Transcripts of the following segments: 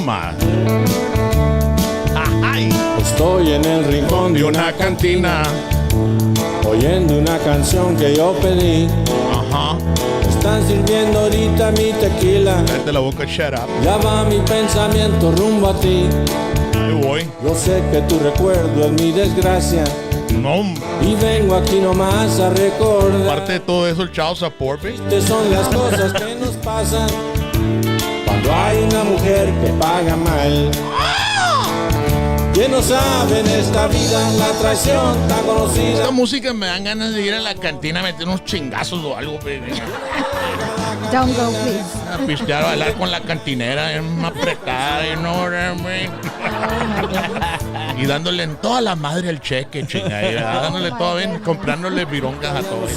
más. Ay. Estoy en el rincón de una cantina, oyendo una canción que yo pedí. Ajá. Están sirviendo ahorita mi tequila. Cállate la boca, shut up. Ya va mi pensamiento rumbo a ti. Ahí voy. Yo sé que tu recuerdo es mi desgracia. No. Y vengo aquí nomás a recordar. Aparte de todo eso, el child support, baby. Estas son las cosas que nos pasan cuando hay una mujer que paga mal. ¿Quién no sabe en esta vida la traición tan conocida? Esta música me dan ganas de ir a la cantina a meter unos chingazos o algo, baby. Don't go, please. A pistear, a bailar con la cantinera, apretada, güey. Y dándole en toda la madre el cheque, chingadera. Dándole todo bien, comprándole virongas a todos.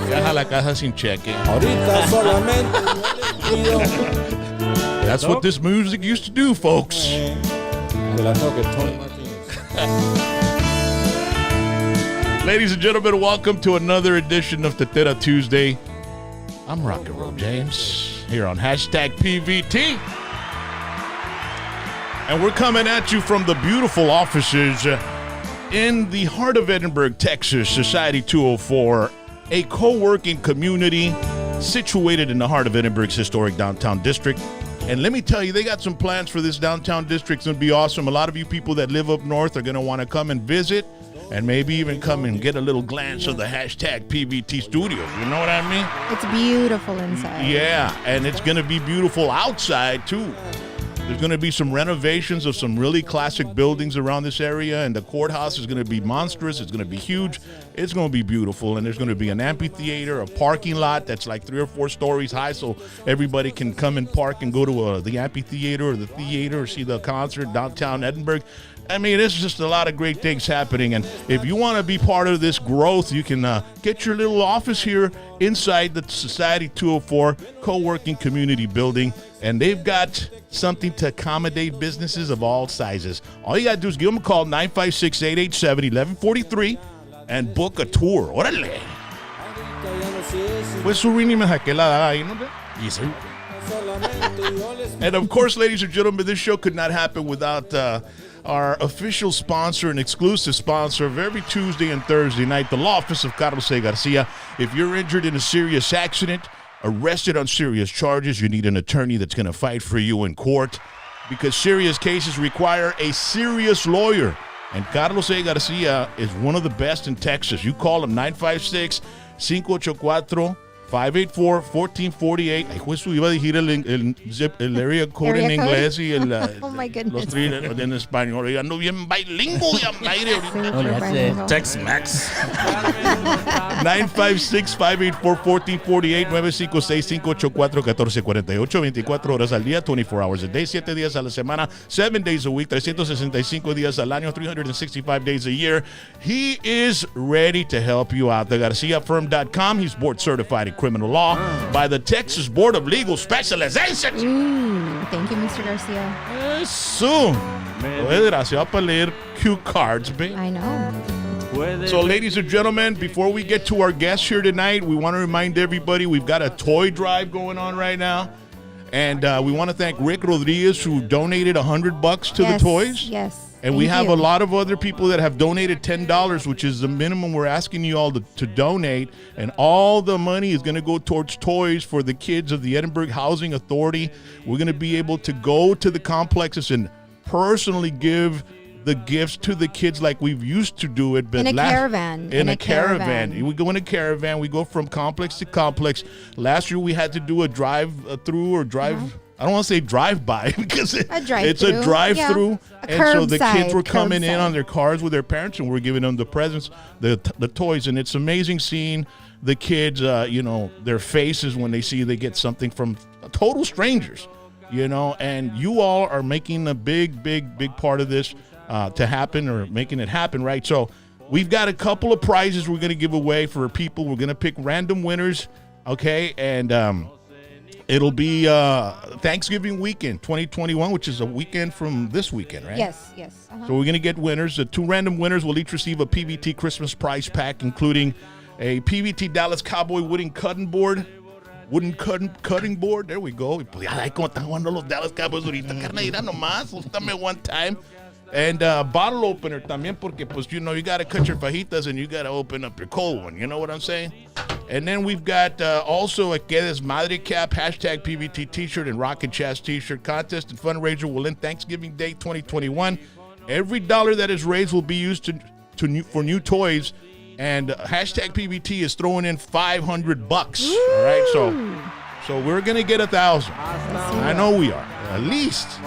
Viaja a la casa sin cheque. Ahorita solamente That's what this music used to do, folks. Ladies and gentlemen, welcome to another edition of Tetera Tuesday. I'm RocknRollJames here on hashtag PVT. And we're coming at you from the beautiful offices in the heart of Edinburgh, Texas, Society 204, a co-working community situated in the heart of Edinburgh's historic downtown district. And let me tell you, they got some plans for this downtown district. It's going to be awesome. A lot of you people that live up north are going to want to come and visit and maybe even come and get a little glance of the hashtag PVT studios. You know what I mean? It's beautiful inside. Yeah, and it's going to be beautiful outside, too. There's going to be some renovations of some really classic buildings around this area, and the courthouse is going to be monstrous. It's going to be huge. It's going to be beautiful, and there's going to be an amphitheater, a parking lot that's like 3 or 4 stories high, so everybody can come and park and go to the amphitheater or the theater or see the concert downtown Edinburgh. I mean, it's just a lot of great things happening, and if you want to be part of this growth, you can get your little office here inside the Society 204 co-working community building, and they've got something to accommodate businesses of all sizes. All you got to do is give them a call, 956-887-1143, and book a tour. ¡Órale! Pues su ring me saqué la daga ahí, ¿no? Yes, sir. And of course, ladies and gentlemen, this show could not happen without our official sponsor and exclusive sponsor of every Tuesday and Thursday night, the Law Office of Carlos A. Garcia. If you're injured in a serious accident, arrested on serious charges, you need an attorney that's going to fight for you in court because serious cases require a serious lawyer. And Carlos A. Garcia is one of the best in Texas. You call him 956-584 584-1448. Ay, juez, iba a decir el area code en inglés y el, oh my goodness. los tres en español. Yo ando bien bilingüe al aire ahorita. Tex-Mex. 956-584-1448, 956-584-1448, 24 horas al día, 24 hours a day, 7 días a la semana, 7 days a week, 365 días al año, 365 days a year. He is ready to help you out. TheGarciaFirm.com. He's board certified in criminal law by the Texas Board of Legal Specialization. Thank you, Mr. Garcia. Eso. Desgraciado para leer cue cards, babe. I know. So, ladies and gentlemen, before we get to our guests here tonight, we want to remind everybody we've got a toy drive going on right now. And we want to thank Rick Rodriguez, who donated $100 to the toys. Yes. And we have a lot of other people that have donated $10, which is the minimum we're asking you all to donate. And all the money is going to go towards toys for the kids of the Edinburgh Housing Authority. We're going to be able to go to the complexes and personally give the gifts to the kids like we've used to do it. But in a caravan. In a caravan. We go in a caravan. We go from complex to complex. Last year we had to do a drive-through or drive... I don't want to say drive-by because it's a drive-through. Yeah. And so the kids were coming in on their cars with their parents, and we're giving them the presents, the toys. And it's amazing seeing the kids, their faces when they see they get something from total strangers, and you all are making a big, big, big part of this to happen, or making it happen, right? So we've got a couple of prizes we're going to give away for people. We're going to pick random winners, okay? And it'll be Thanksgiving weekend 2021, which is a weekend from this weekend, right? Yes. Uh-huh. So we're going to get winners. The 2 random winners will each receive a PVT Christmas prize pack, including a PVT Dallas Cowboy wooden cutting board, wooden cutting board. There we go. Y pues ya, como están jugando los Dallas Cowboys ahorita, carnalita nomás. Ústame one time. And bottle opener también, porque pues, you know, you got to cut your fajitas and you got to open up your cold one. You know what I'm saying? And then we've got also a Que Desmadre cap, hashtag PVT t-shirt, and Rock and Chaz t-shirt contest and fundraiser will end Thanksgiving Day 2021. Every dollar that is raised will be used for new toys. And hashtag PVT is throwing in $500. All right, so we're gonna get 1,000. I know we are. At least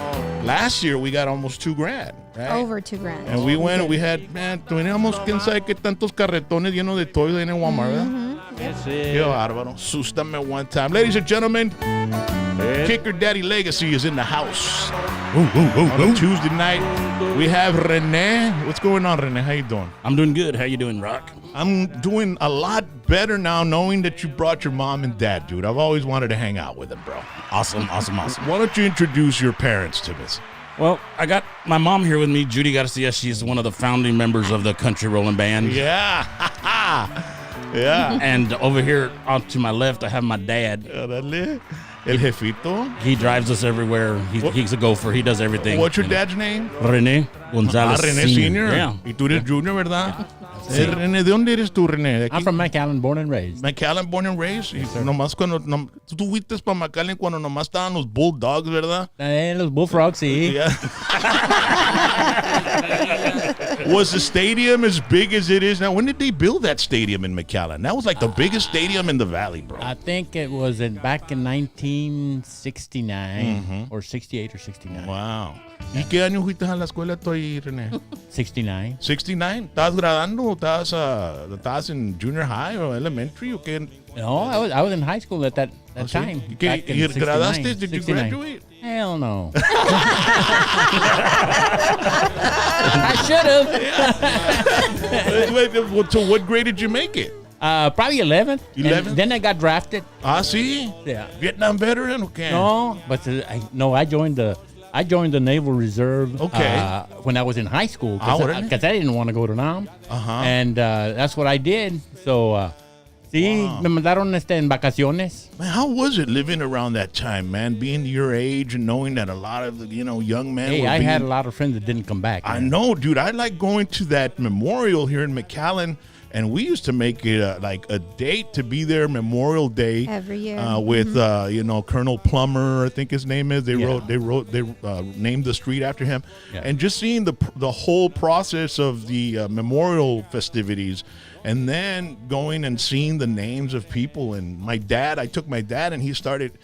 last year we got almost $2,000. Right? Over $2,000. And we went and we had, man, teníamos quién sabe qué tantos carretones llenos de toys en el Walmart, ¿verdad? Qué bárbaro. Sústame one time. Ladies and gentlemen, Kicker Daddy Legacy is in the house. On a Tuesday night, we have Rene. What's going on, Rene? How you doing? I'm doing good. How you doing, Rock? I'm doing a lot better now knowing that you brought your mom and dad, dude. I've always wanted to hang out with them, bro. Awesome. Why don't you introduce your parents to us? Well, I got my mom here with me, Judy Garcia. She's one of the founding members of the Country Rolling Band. Yeah. Yeah. And over here on to my left, I have my dad. Órale. El jefito. He drives us everywhere. He's a gopher. He does everything. What's your dad's name? René Gonzalez René Senior. Yeah. Y tú eres Junior, ¿verdad? René, ¿de dónde eres tú, René? ¿De aquí? I'm from McAllen, born and raised. McAllen, born and raised. Y nomás cuando tú fuiste para McAllen cuando nomás estaban los Bulldogs, ¿verdad? Los Bullfrogs, sí. Yeah. Was the stadium as big as it is now? When did they build that stadium in McAllen? That was like the biggest stadium in the valley, bro. I think it was back in 1969 or 68 or 69. Wow. ¿Y qué año fuiste a la escuela tú ahí, René? 69. 69. ¿Estabas graduando? ¿Estabas en junior high o elementary o qué? No, I was in high school at that time. ¿Y back in graduaste? Did you 69. graduate? Hell no. I should have. So what grade did you make it? Probably 11th. 11th? And then I got drafted. Ah, sí? Yeah. Vietnam veteran o qué? No, but I joined the Naval Reserve when I was in high school because I didn't want to go to Nam. And that's what I did. So, sí, me mandaron en vacaciones. Man, how was it living around that time, man? Being your age and knowing that a lot of, young men Hey, I had a lot of friends that didn't come back. I know, dude. I like going to that memorial here in McAllen. And we used to make it like a date to be there Memorial Day Every year with Colonel Plummer, I think his name is. They named the street after him, and just seeing the whole process of the memorial festivities, and then going and seeing the names of people. And I took my dad, and he started.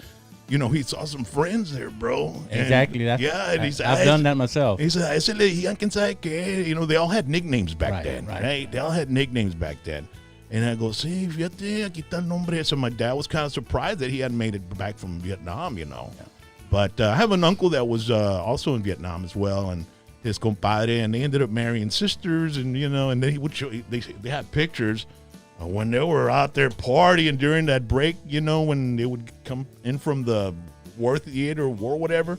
He saw some friends there, bro. Exactly. And I've done that myself. He said, they all had nicknames back then, right? They all had nicknames back then. And I go, sí, fíjate, aquí está el nombre. So my dad was kind of surprised that he hadn't made it back from Vietnam, But I have an uncle that was also in Vietnam as well, and his compadre, and they ended up marrying sisters, and, and they would show, they had pictures when they were out there partying during that break, when they would come in from the war theater or whatever,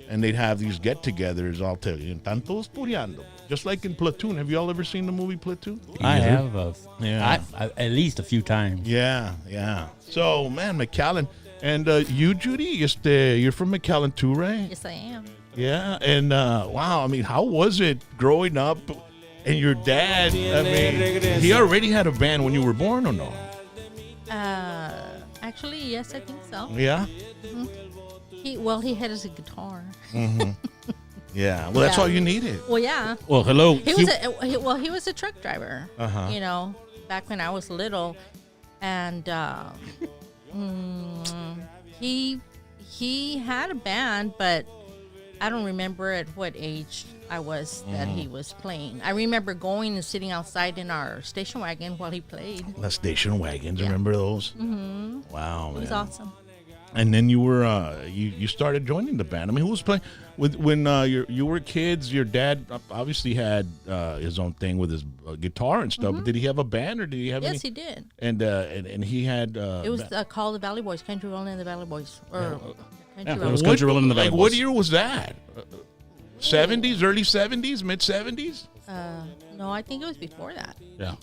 and they'd have these get-togethers, I'll tell you, tantos puriando, just like in Platoon. Have you all ever seen the movie Platoon? I have, at least a few times. Yeah. So, man, McAllen. And you, Judy, you're from McAllen too, right? Yes, I am. Yeah, and wow, I mean, how was it growing up? And your dad, he already had a band when you were born, or no? Actually, yes, I think so. Yeah? Mm-hmm. He had his guitar. Mm-hmm. Yeah, well, that's all you needed. Well, yeah. Well, hello. He was a truck driver, back when I was little. And he had a band, but I don't remember at what age I was that he was playing. I remember going and sitting outside in our station wagon while he played. The station wagons, remember those? Mm-hmm. Wow, man. It was awesome. And then you were you started joining the band. I mean, who was playing when you were kids? Your dad obviously had his own thing with his guitar and stuff. But did he have a band, or did he have? Yes, he did. And he had. It was called the Valley Boys, Country Rolling in the Valley Boys, or it was Country Rolling in the Valley Boys. What year was that? 70s, early 70s, mid 70s? No, I think it was before that. Yeah,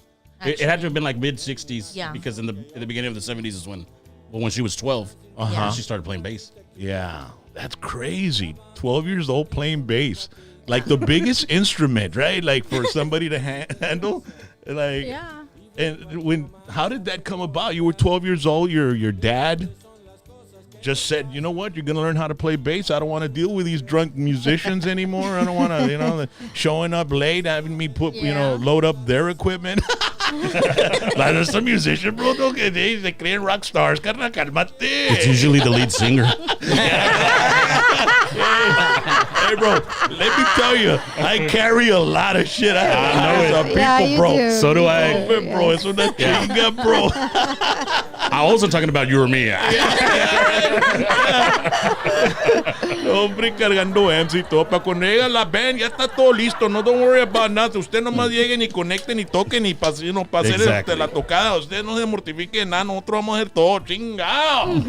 it had to have been like mid 60s. Yeah, because in the beginning of the 70s is when Well, when she was 12, she started playing bass. Yeah, that's crazy. 12 years old playing bass. Like the biggest instrument, right? Like for somebody to handle. Like, Yeah. And how did that come about? You were 12 years old. Your dad just said, you know what? You're going to learn how to play bass. I don't want to deal with these drunk musicians anymore. I don't want to, showing up late, having me load up their equipment. Like, there's some musician, bro, they creen rock stars. Carnal, calmate. It's usually the lead singer. Hey, bro, let me tell you, I carry a lot of shit. I know people, Yeah, you bro. do. So do I. Bro, it's una chinga, bro. I wasn't talking about you or me. Hombre, cargando amps y todo. Para cuando llega la band, ya está todo listo. No, don't worry about nothing. Usted nomás llegue, ni conecte, ni toque, ni para hacer Exactly. la tocada. Usted no se mortifique nada. Nosotros vamos a hacer todo. Chingado.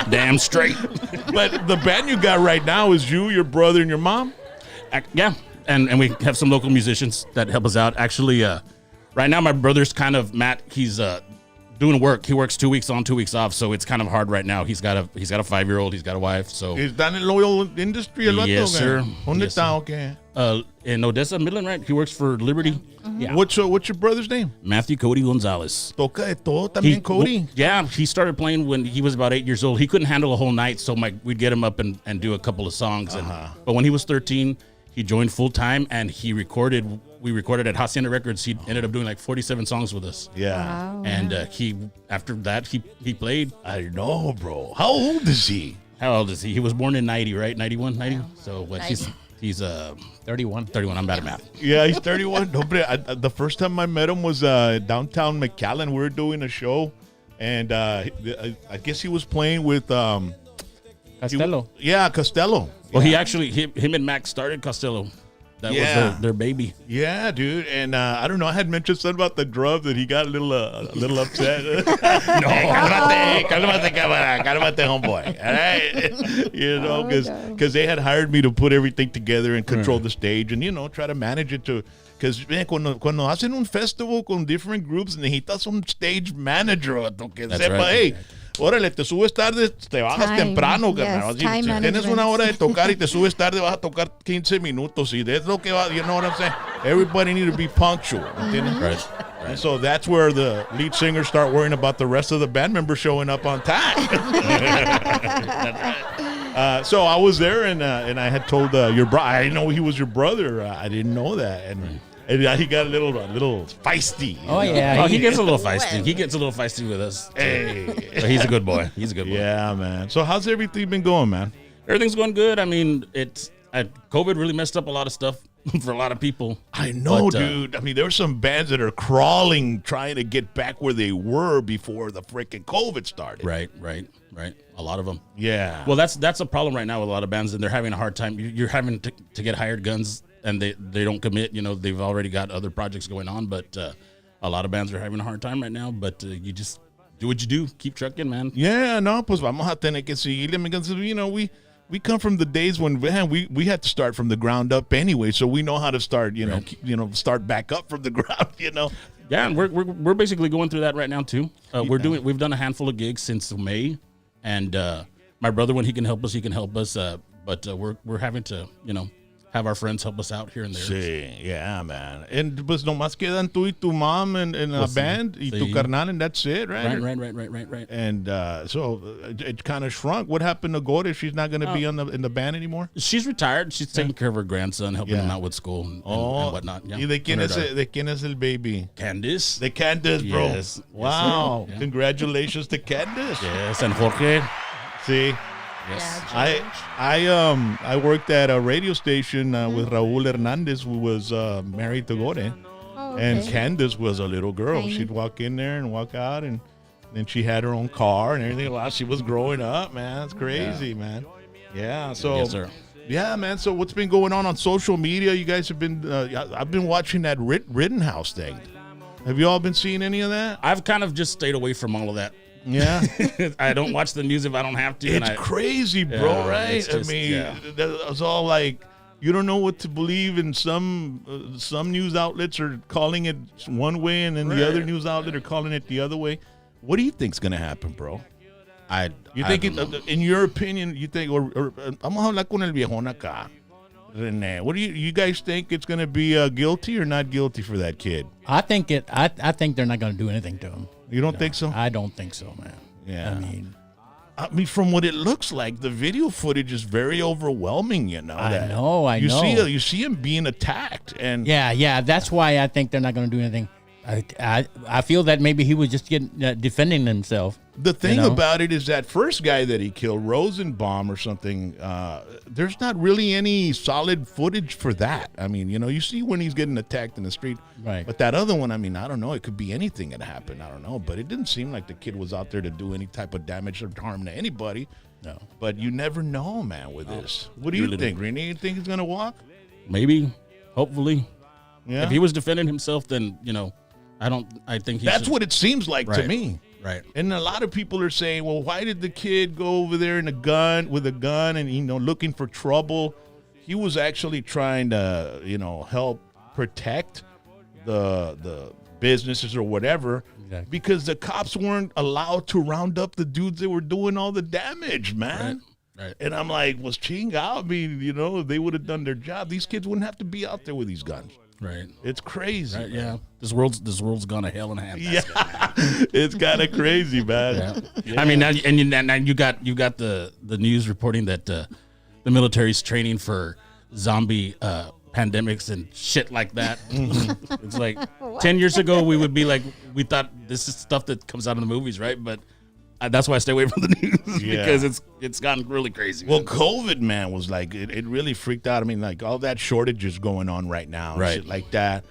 Damn straight. But the band you got right now is you, your brother, and your mom? Yeah, and we have some local musicians that help us out. Actually, right now my brother's kind of Matt. He's doing work. He works 2 weeks on, 2 weeks off, so it's kind of hard right now. He's got a 5-year-old. He's got a wife. So ¿Está en el oil industry el vato? Yes, sir. ¿Dónde Yes, está o qué? in Odessa, Midland, right? He works for Liberty. Yeah. What's your brother's name? Matthew Cody Gonzalez. Toca de todo también, Cody. Yeah, he started playing when he was about 8 years old. He couldn't handle a whole night, so we'd get him up and do a couple of songs. But when he was 13, he joined full time and we recorded at Hacienda Records. He ended up doing like 47 songs with us. Yeah. Wow. And after that, he played. I know, bro. How old is he? How old is he? He was born in 90, right? 91, 90? So what? 90. He's 31. 31. I'm bad at math. Yeah, he's 31. No, but the first time I met him was downtown McAllen. We were doing a show, and I guess he was playing with Costello. Costello. Well, he actually him and Max started Costello. That was their baby. Yeah, dude. And I don't know. I had mentioned something about the drum that he got a little upset. No, cálmate, cámara, cálmate, homeboy. All right, because they had hired me to put everything together and control the stage and try to manage it to. Because cuando hacen un festival con different groups, necesitas un stage manager que That's sepa, right. hey. Órale, te subes tarde, te bajas Time, temprano, yes, carnal. Si time tienes management. una hora de tocar y te subes tarde, vas a tocar 15 minutos. Y es lo que va, you know what I'm saying? Everybody need to be punctual. ¿Entiendes? Right. And so that's where the lead singers start worrying about the rest of the band members showing up on time. So I was there, and I had told your brother. I didn't know he was your brother. I didn't know that, and he got a little feisty. Oh, yeah. Oh, he gets a little feisty. He gets a little feisty with us. Hey. But he's a good boy. He's a good boy. Yeah, man. So how's everything been going, man? Everything's going good. I mean, COVID really messed up a lot of stuff for a lot of people. I know, But, dude. I mean, there are some bands that are crawling, trying to get back where they were before the freaking COVID started. Right. A lot of them. Yeah. Well, that's a problem right now with a lot of bands, and they're having a hard time. You're having to get hired guns, and they don't commit. They've already got other projects going on, but a lot of bands are having a hard time right now. But you just do what you do. Keep trucking, man. Yeah, no, pues vamos a tener que seguirle because we come from the days when we had to start from the ground up anyway, so we know how to start. Start back up from the ground. Yeah, and we're basically going through that right now too. We've done a handful of gigs since May, and my brother, when he can help us, he can help us. But we're having to have our friends help us out here and there. Sí, yeah, man. And pues nomás quedan tú y tu mom and a band y tu carnal, and that's it, right? Right. And so it kind of shrunk. What happened to Gore? She's not going to be in the band anymore? She's retired. She's taking care of her grandson, helping him out with school and whatnot. Yeah. ¿Y de quién es el baby? Candice. De Candice, bro. Yes. Wow. Yes, Congratulations to Candice. Yes, and Jorge. See? Yes. I worked at a radio station with Raul Hernandez, who was married to Gore. Oh, And okay. Candice was a little girl. Tiny. She'd walk in there and walk out, and then she had her own car and everything. While she was growing up, man. That's crazy, man. Yeah. So, Yes, sir. yeah, man. So what's been going on social media? You guys have been, I've been watching that Rittenhouse thing. Have you all been seeing any of that? I've kind of just stayed away from all of that. Yeah. I don't watch the news if I don't have to. It's crazy, bro, Yeah, right? it's just- I mean, yeah. that was all like, You don't know what to believe. In some news outlets are calling it one way, and then the other news outlet are calling it the other way. What do you think's gonna happen, bro? In your opinion, you think, or vamos a hablar con el viejón acá, René. What do you guys think it's gonna be guilty or not guilty for that kid? I think they're not gonna do anything to him. You don't think so? I don't think so, man. Yeah. I mean, from what it looks like, the video footage is very overwhelming. I know. You see him being attacked, and yeah. That's why I think they're not going to do anything. I feel that maybe he was just defending himself. The thing about it is that first guy that he killed, Rosenbaum or something, there's not really any solid footage for that. I mean, you see when he's getting attacked in the street. Right. But that other one, I mean, I don't know. It could be anything that happened. I don't know. But it didn't seem like the kid was out there to do any type of damage or harm to anybody. No. But you never know, man, with this. What do you think, Renee? You think he's going to walk? Maybe. Hopefully. Yeah. If he was defending himself, then, I think that's what it seems like to me. Right. And a lot of people are saying, well, why did the kid go over there with a gun and, looking for trouble? He was actually trying to, help protect the businesses or whatever, because the cops weren't allowed to round up the dudes that were doing all the damage, man. Right. And I'm like, was chinga? I mean, if they would have done their job, these kids wouldn't have to be out there with these guns. Right. It's crazy. Right, yeah. This world's gone to hell in a handbasket. Yeah. It's kind of crazy, man. Yeah. I mean, now you got the news reporting that the military's training for zombie pandemics and shit like that. It's like 10 years ago we would be like, we thought this is stuff that comes out of the movies, right? But that's why I stay away from the news because it's gotten really crazy. Well, COVID, man, was like it really freaked out. I mean, like all that shortages going on right now, right? Shit like that.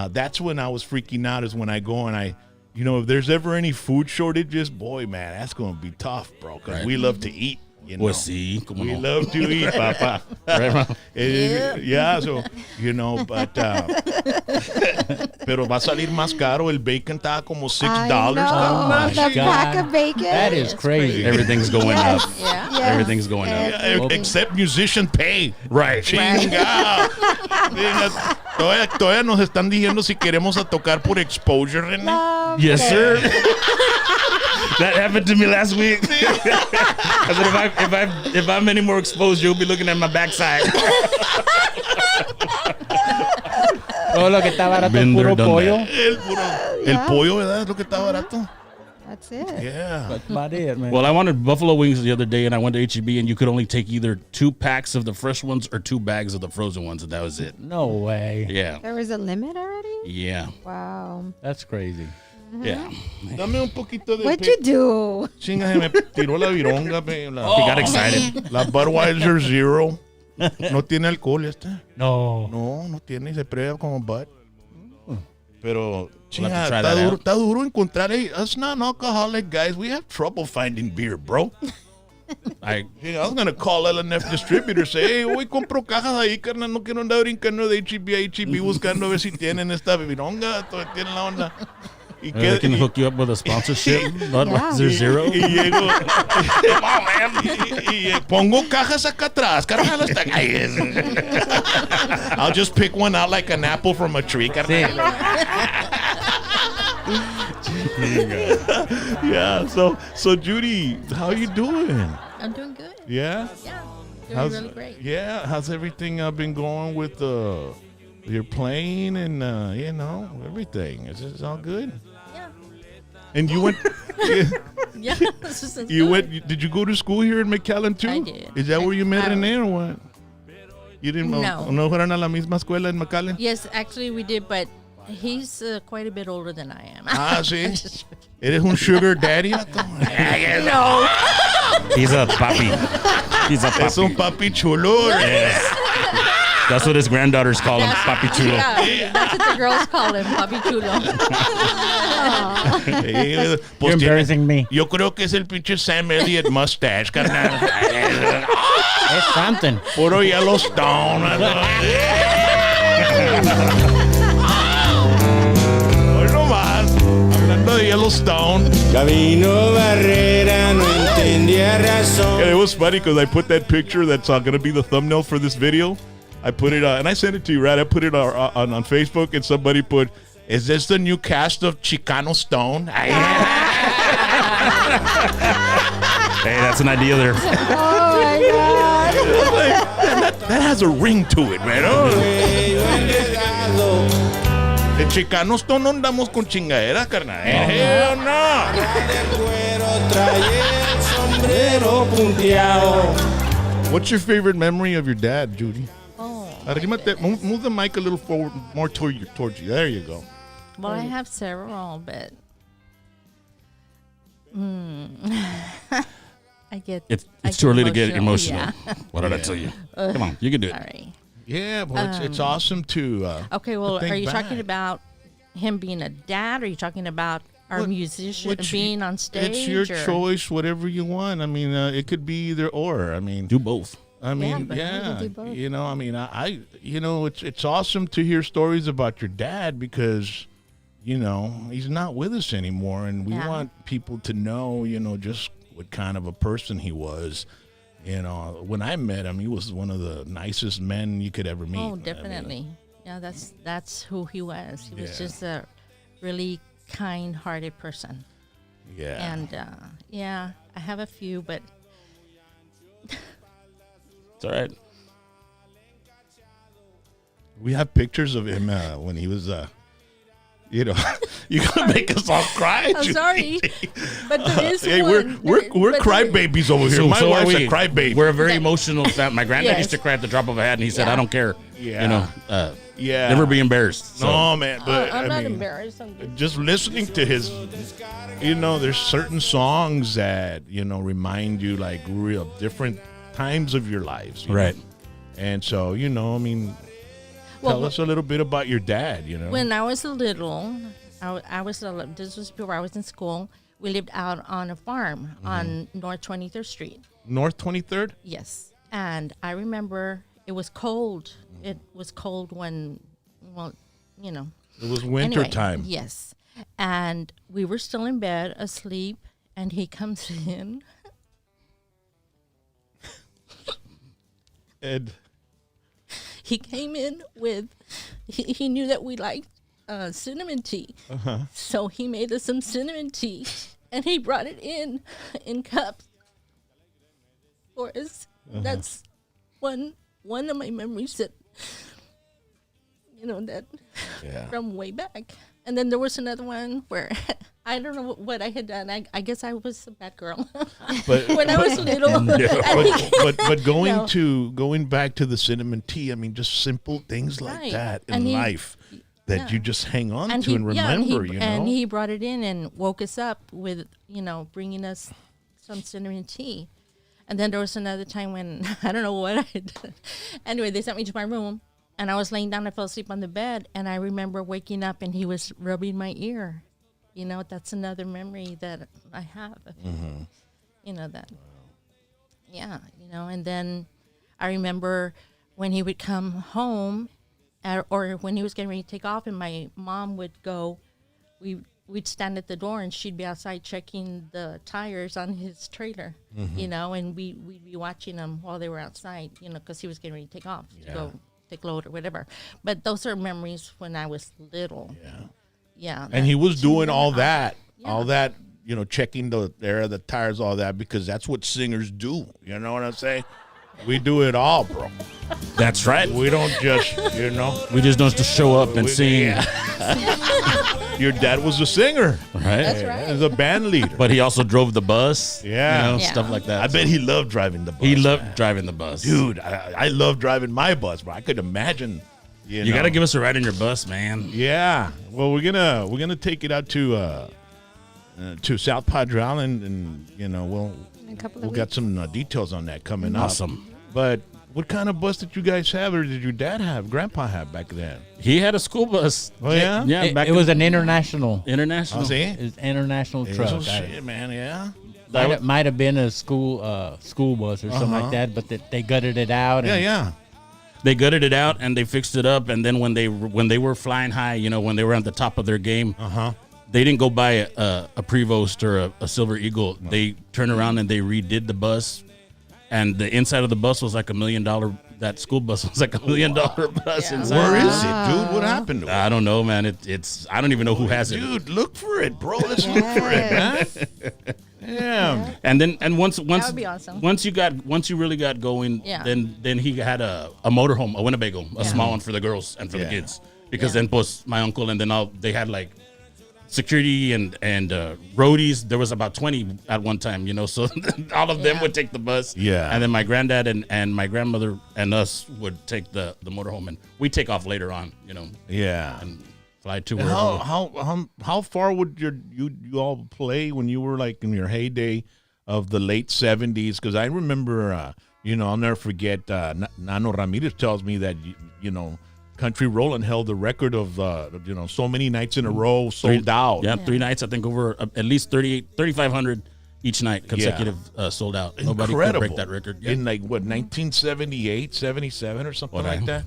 That's when I was freaking out. Is when I go and if there's ever any food shortages, boy, man, that's going to be tough, bro. Because we love to eat. Pues sí, we love to eat, papa. So, but pero va a salir más caro. El bacon está como $6. The pack of bacon. That is crazy. Everything's going up. Yeah. Everything's going up. Except musician pay. Right. Chinga. Todavía nos están diciendo si queremos a tocar por exposure, René. Yes, sir. That happened to me last week. I said, if I'm any more exposed, you'll be looking at my backside. Todo lo que está barato es puro pollo. El pollo, ¿verdad? Es lo que está barato. That's it. Yeah. That's about it, man. Well, I wanted buffalo wings the other day, and I went to H-E-B, and you could only take either 2 packs of the fresh ones or 2 bags of the frozen ones, and that was it. No way. Yeah. There was a limit already? Yeah. Wow. That's crazy. Yeah. Dame un poquito de... What'd you do? Chinga, se me tiró la vironga. He got excited. La Budweiser Zero. No tiene alcohol esta. No. No tiene. Se prueba como Bud. Pero, Chinga, está duro encontrar. Hey, us non-alcoholic guys, we have trouble finding beer, bro. I was going to call LNF distributor, say, hey, hoy compro cajas ahí, carnal, no quiero andar brincando de H-E-B a H-E-B buscando a ver si tienen esta vironga, tienen la onda. They can hook you up with a sponsorship. Budweiser Zero. Y llego. y pongo cajas acá atrás, carnal. I'll just pick one out like an apple from a tree, carnal. Yeah. So Judy, how you doing? I'm doing good. Yeah. Yeah. Doing really great. Yeah. How's everything been going with your playing and everything? Is this all good? Yeah. And you went. Yeah. You went. Did you go to school here in McAllen too? I did. Is that where you met René or what? You didn't. No. No fueron a la misma escuela en McAllen. Yes, actually we did, but he's quite a bit older than I am. Sí. ¿Eres un sugar daddy? No. He's a papi. Es un papi chulo. Yes. That's what his granddaughters call him, papi chulo. Yeah, that's what the girls call him, papi chulo. You're embarrassing me. Yo creo que es el pinche Sam Elliott mustache, carnal. It's something. Puro Yellowstone. Hoy nomás, hablando de Yellowstone. Camino Barrera no entendía razón. And it was funny because I put that picture that's going to be the thumbnail for this video. I put it and I sent it to you, right? I put it on Facebook, and somebody put, "Is this the new cast of Chicano Stone?" Hey, that's an idea there. Oh my God. Like, that has a ring to it, man. De Chicano Stone no andamos con chingadera, carnal. Hell no. What's your favorite memory of your dad, Judy? Move the mic a little forward, more towards you. There you go. Well, I have several, but I get. It's get too early to get emotional. Yeah. What did I tell you? Come on, you can do it. All right. Yeah, well, it's awesome to. Okay, well, think are you back. talking about him being a dad, or are you talking about our musician being on stage? It's your or? choice, whatever you want. I mean, it could be either or. I mean, Do both. I mean, but yeah, we can do both. you know, I mean, I it's awesome to hear stories about your dad because, you know, he's not with us anymore, and we want people to know, you know, just what kind of a person he was. You know, when I met him, he was one of the nicest men you could ever meet. Oh, definitely. Yeah, that's who he was. He was just a really kind-hearted person. Yeah. And I have a few, but It's all right. We have pictures of him when he was, you know, you're gonna make us all cry. I'm Judy. sorry, but there is Hey, one. we're But crybabies over here. So, My so are wife's we. a crybaby. We're a very emotional family. My granddad Yes. used to cry at the drop of a hat, and he said, Yeah. "I don't care. Yeah. You know, Yeah. never be embarrassed." So. No, man, but I'm I not mean, embarrassed. I'm good. just listening to his, you know, there's certain songs that, you know, remind you like real different times of your lives. You Right. know? And so, you know, I mean, Well, tell us a little bit about your dad, you know. When I was little, this was before I was in school. We lived out on a farm on North 23rd Street. North 23rd? Yes. And I remember it was cold. It was cold when, well, you know. It was winter Anyway, time. Yes. And we were still in bed, asleep, and he comes in. And He came in with, he knew that we liked cinnamon tea. So he made us some cinnamon tea, and he brought it in cups for us. That's one of my memories that, you know, that yeah. from way back. And then there was another one where I don't know what I had done. I guess I was a bad girl But when I was little. but No. going back to the cinnamon tea, I mean, just simple things like Right. that in And he- life that you just hang on to and he- remember, you know. And he brought it in and woke us up with, you know, bringing us some cinnamon tea. And then there was another time when I don't know what I had done. Anyway, they sent me to my room, and I was laying down. I fell asleep on the bed, and I remember waking up, and he was rubbing my ear. You know, that's another memory that I have of him. You know, that. Yeah, you know, and then I remember when he would come home, or when he was getting ready to take off, and my mom would go, we'd stand at the door, and she'd be outside checking the tires on his trailer, you know, and we'd be watching him while they were outside, you know, because he was getting ready to take off to go take load or whatever. But those are memories when I was little. Yeah. And he was doing all that, Yeah. you know, checking the air, the tires, all that, because that's what singers do. You know what I'm saying? We do it all, bro. That's right. We don't just, you know. We just don't just show up and sing, Your dad was a singer. right? That's right. As a band leader. But he also drove the bus. Yeah. You know, Yeah. stuff like that. I bet he loved driving the bus. he loved man. driving the bus. Dude, I love driving my bus, bro. I could imagine. You you know. got to give us a ride in your bus, man. Yeah. Well, we're gonna take it out to South Padre Island, and you know In a couple of we'll weeks. got some details on that coming up. Awesome. But what kind of bus did you guys have, or did your dad have, grandpa have back then? He had a school bus. Oh yeah. Yeah, It, back it was an international. international. I'll see. It's international Oh, truck. shit, man. Yeah. Might have been a school bus or something like that, but they gutted it out. Yeah. And Yeah. They gutted it out and they fixed it up. And then when they were flying high, you know, when they were at the top of their game, they didn't go buy a Prevost or a Silver Eagle. They turned around and they redid the bus, and the inside of the bus was like $1 million that school bus was like $1 million bus. Inside. Where is it, dude? What happened to it? I don't know, man. It's I don't even know who has it. Dude, look for it, bro. Let's look for it, man. Yeah. And once That would be awesome. once you really got going, Yeah. then he had a motorhome, a Winnebago, a small one for the girls and for the kids. Because then plus my uncle and then they had like security and roadies. There was about 20 at one time, so all of them would take the bus. Yeah. And then my granddad and my grandmother and us would take the motorhome, and we take off later on, Yeah. and fly to And wherever. how far would you all play when you were like in your heyday of the late 70s? Because I remember, I'll never forget. Nano Ramirez tells me that Country Rollin' held the record of so many nights in a row sold out. Yeah, 3 nights. I think over at least 3,500 each night consecutive sold out. Nobody could break that record. Yeah. In like what 1978, 77 or something like that.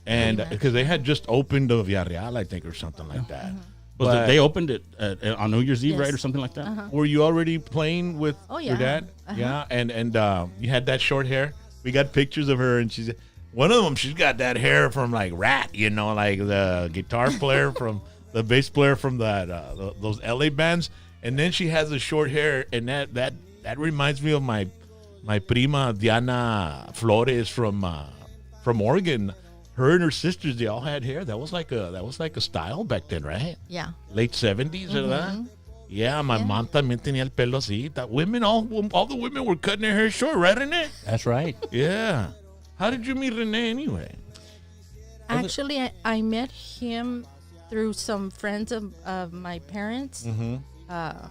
And because they had just opened the Villarreal, I think, or something like that. But they opened it on New Year's Eve, Yes. right, or something like that. Were you already playing with Oh, your yeah. dad? Yeah, and you had that short hair. We got pictures of her, and she's one of them. She's got that hair from like Rat, like the guitar player from the bass player from those LA bands. And then she has the short hair, and that reminds me of my prima Diana Flores from Oregon. Her and her sisters, they all had hair. That was like a style back then, right? Yeah. Late 70s, ¿verdad? Yeah, my mom también tenía el pelo así. All the women were cutting their hair short, right, Renee? That's right. Yeah. How did you meet Renee anyway? Actually, I met him through some friends of my parents. The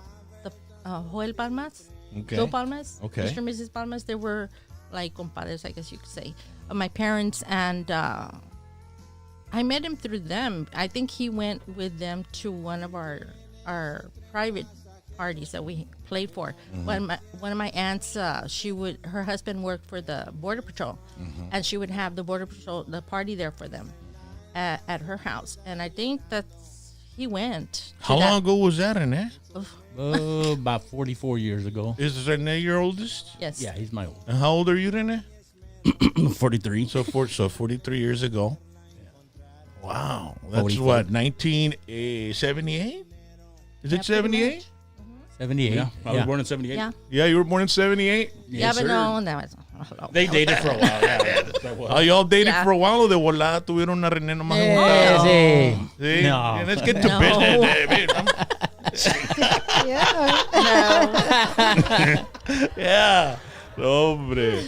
Joel Palmas, Okay. Joe Palmas, Okay. Mr. and Mrs. Palmas. They were like compadres, I guess you could say, of my parents, and I met him through them. I think he went with them to one of our private parties that we played for. One of my aunts, her husband worked for the Border Patrol, and she would have the Border Patrol the party there for them at her house. And I think he went. How long ago was that, Renee? About 44 years ago. Is Renee your oldest? Yes. Yeah, he's my old. And how old are you, Renee? 43. So 43 years ago. Wow. That's 44. what, 1978? Is it 78? 78. Yeah, I was born in 78. Yeah. Yeah, you were born in 78? Yeah, but sir. no, that was. They dated for a while. Yeah. Oh, y'all dated Yeah. for a while o de volada tuvieron una René nomás. Sí. Sí. No. Yeah, let's get to No. business, David. Yeah. Hombre.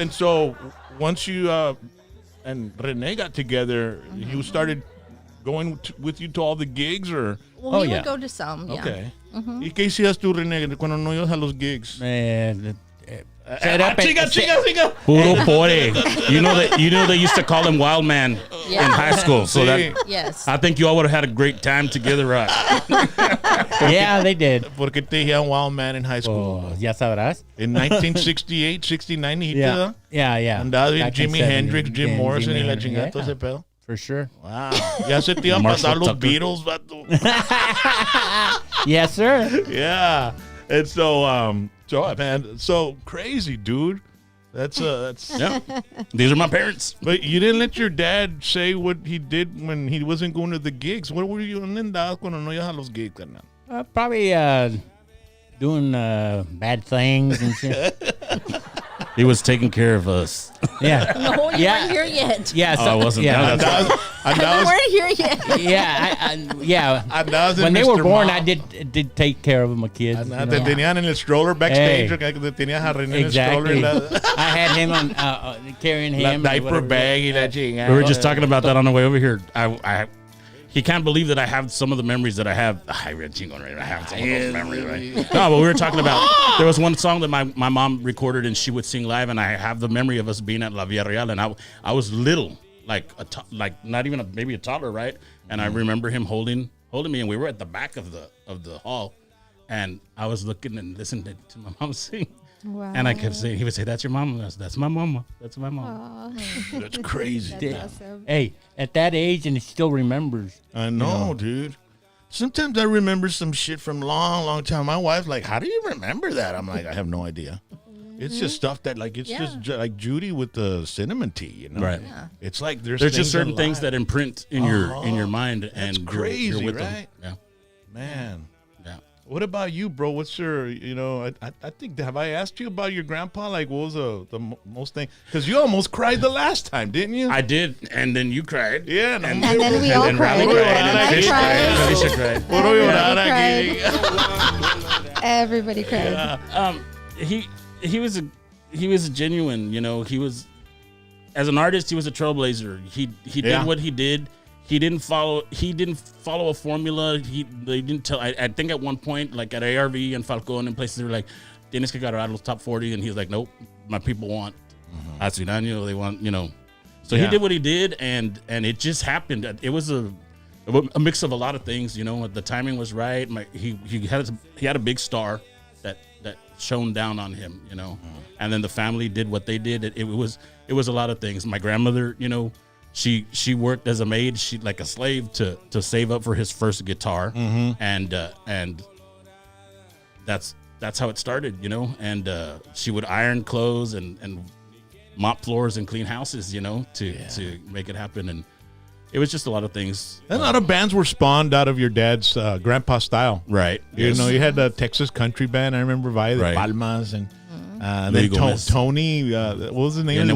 And so once you and Renee got together, you started going with you to all the gigs, or? Well, Oh, he yeah. would go to some. Yeah. Okay. ¿Y qué hacías tú, René, cuando no ibas a los gigs? Man, set up Chica. Puro pore. You know they used to call him Wild Man Yeah. in high school. So Sí. that Yes. I think you all would have had a great time together. Yeah, they did. Porque te decían Wild Man in high school. Oh, ya sabrás. In 1968, 69, dijiste, Yeah. ¿verdad? Yeah. Andaba bien Back in Jimi 70, Hendrix, Jim and Morrison y Jimi la Hendrix, chingada, yeah, todo ese pedo. For sure. Wow. Ya se te iban a Marshall pasar los Tucker. Beatles, vato. Yes, sir. Yeah. And so crazy, dude. That's Yeah. These are my parents. But you didn't let your dad say what he did when he wasn't going to the gigs. What were you doing cuando no ibas a los gigs, carnal? Probably doing bad things and shit. He was taking care of us. Yeah. No, you Yeah. weren't here yet. Yeah. Oh, I wasn't. Yeah. That's You weren't here yet. Yeah. Andabas en When they were Mr. born, Mom. I did take care of my kids. you Te know. tenían en el stroller backstage. Hey. Te tenías a René en el stroller. Exactly. La, I had him on carrying la him. diaper whatever. bag y la chingada. We were just talking about that on the way over here. He can't believe that I have some of the memories that I have. I have some of those memories, right? No, but we were talking about, there was one song that my mom recorded and she would sing live, and I have the memory of us being at La Villarreal, and I was little, like not even maybe a toddler, right? And I remember him holding me, and we were at the back of the hall, and I was looking and listening to my mom sing. Wow. And I kept saying, he would say, "That's your mom." That's my mama. That's my mom. That's crazy. That's awesome. Hey, at that age, and he still remembers. I know, dude. Sometimes I remember some shit from long time. My wife's like, "How do you remember that?" I'm like, "I have no idea." It's just stuff that like it's just like Judy with the cinnamon tea, Right. Yeah. It's like there's just certain things that imprint in your mind, That's and crazy, you're with right? them. Man. Yeah. What about you, bro? What's your, I think, have I asked you about your grandpa? Like, what was the most thing? Because you almost cried the last time, didn't you? I did, and then you cried. Yeah. And then we all cried. And I Fish cried. cried. And Fisher cried. Everybody cried. Everybody cried. He was a genuine, he was, as an artist, he was a trailblazer. He did what he did. He didn't follow a formula. They didn't tell. I think at one point, like at ARV and Falcon and places, they were like, "Tienes que agarrar los top 40," and he's like, "Nope, my people want Azudaño. They want, So he did what he did, and it just happened. It was a mix of a lot of things. The timing was right. He had a big star that shone down on him. And then the family did what they did. It was a lot of things. My grandmother, She worked as a maid, like a slave to save up for his first guitar, and that's how it started, And she would iron clothes and mop floors and clean houses, to make it happen. And it was just a lot of things. And a lot of bands were spawned out of your dad's grandpa style, right? You had the Texas country band. I remember Valle de Palmas and. Then Tony, what was his name?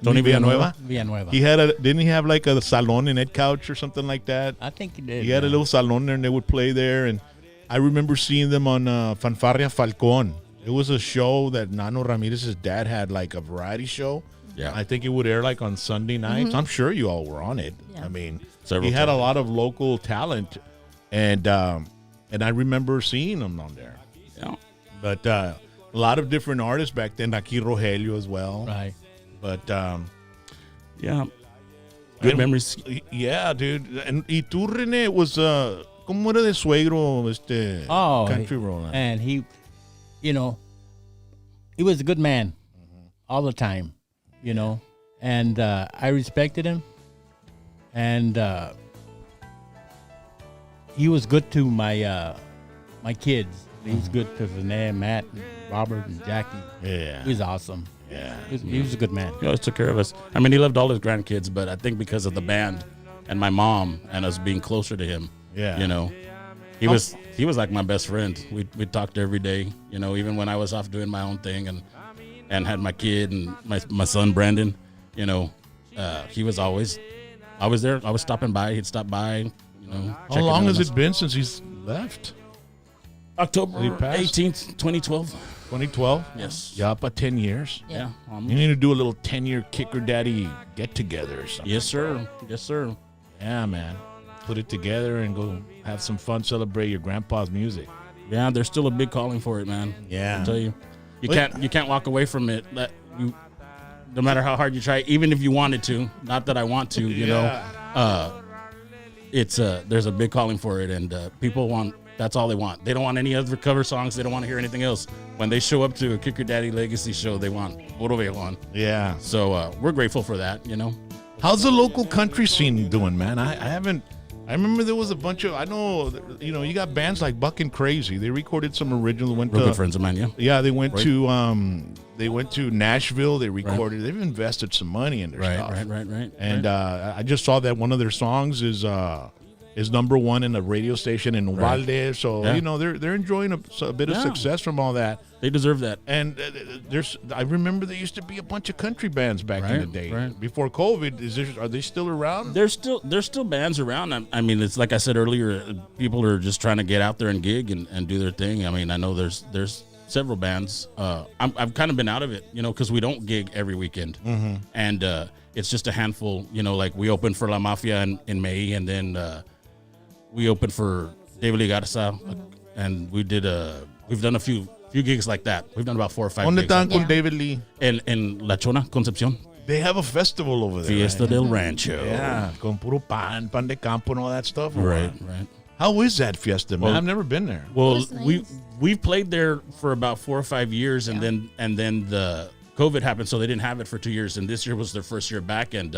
Tony Villanueva. Didn't he have like a salon in Ed Couch or something like that? I think he did. He had a little salon there and they would play there. And I remember seeing them on Fanfarria Falcon. It was a show that Nano Ramirez's dad had, like a variety show. Yeah. I think it would air like on Sunday nights. I'm sure you all were on it. Yeah. I mean, Several he had a times. lot of local talent. And I remember seeing him on there. Yeah. But a lot of different artists back then, Aquí Rogelio as well. Right. But yeah, good memories. Yeah, dude. And y tú, René, was ¿cómo era de suegro country roll? And he was a good man all the time, and I respected him, and he was good to my my kids. He was good to Renee, Matt, and Robert, and Jackie. Yeah. He was awesome. Yeah. He was a good man. He always took care of us. I mean, he loved all his grandkids, but I think because of the band and my mom and us being closer to him, he was like my best friend. We talked every day, even when I was off doing my own thing and had my kid and my son Brandon, he was always there. I was stopping by. He'd stop by, How long has it been since he's left? October He passed? 18th, 2012. 2012? Yes. Yeah, about 10 years. Yeah. You need to do a little 10-year Kicker Daddy get-together or something. Yes, sir. Yes, sir. Yeah, man. Put it together and go have some fun, celebrate your grandpa's music. Yeah, there's still a big calling for it, man. Yeah. I'll tell you. You can't walk away from it. No matter how hard you try, even if you wanted to, not that I want to, there's a big calling for it, and people want. That's all they want. They don't want any other cover songs. They don't want to hear anything else. When they show up to a Kicker Daddy Legacy show, they want Puro Viejon. Yeah. So we're grateful for that, How's the local country scene doing, man? I remember there was a bunch of, you got bands like Buck and Crazy. They recorded some original. Real good friends of mine, yeah. Yeah, they went to Nashville. They recorded. Right. They've invested some money in their stuff. Right. And I just saw that one of their songs is number one in a radio station in Uvalde. So they're enjoying a bit of success from all that. They deserve that. And I remember there used to be a bunch of country bands back in the day before COVID. Are they still around? There's still bands around. I mean, it's like I said earlier. People are just trying to get out there and gig and do their thing. I mean, I know there's several bands. I've kind of been out of it, because we don't gig every weekend, and it's just a handful. Like we opened for La Mafia in May, and then we opened for David Lee Garza, and we've done a few gigs like that. We've done about 4 or 5 ¿Dónde gigs. están con David Lee? En La Chona, Concepción. They have a festival over there. Fiesta del Rancho. Yeah, con puro pan de campo and all that stuff. Right. How is that fiesta, man? I've never been there. Well, Nice. we've played there for about 4 or 5 years, and then the COVID happened, so they didn't have it for 2 years. And this year was their first year back, and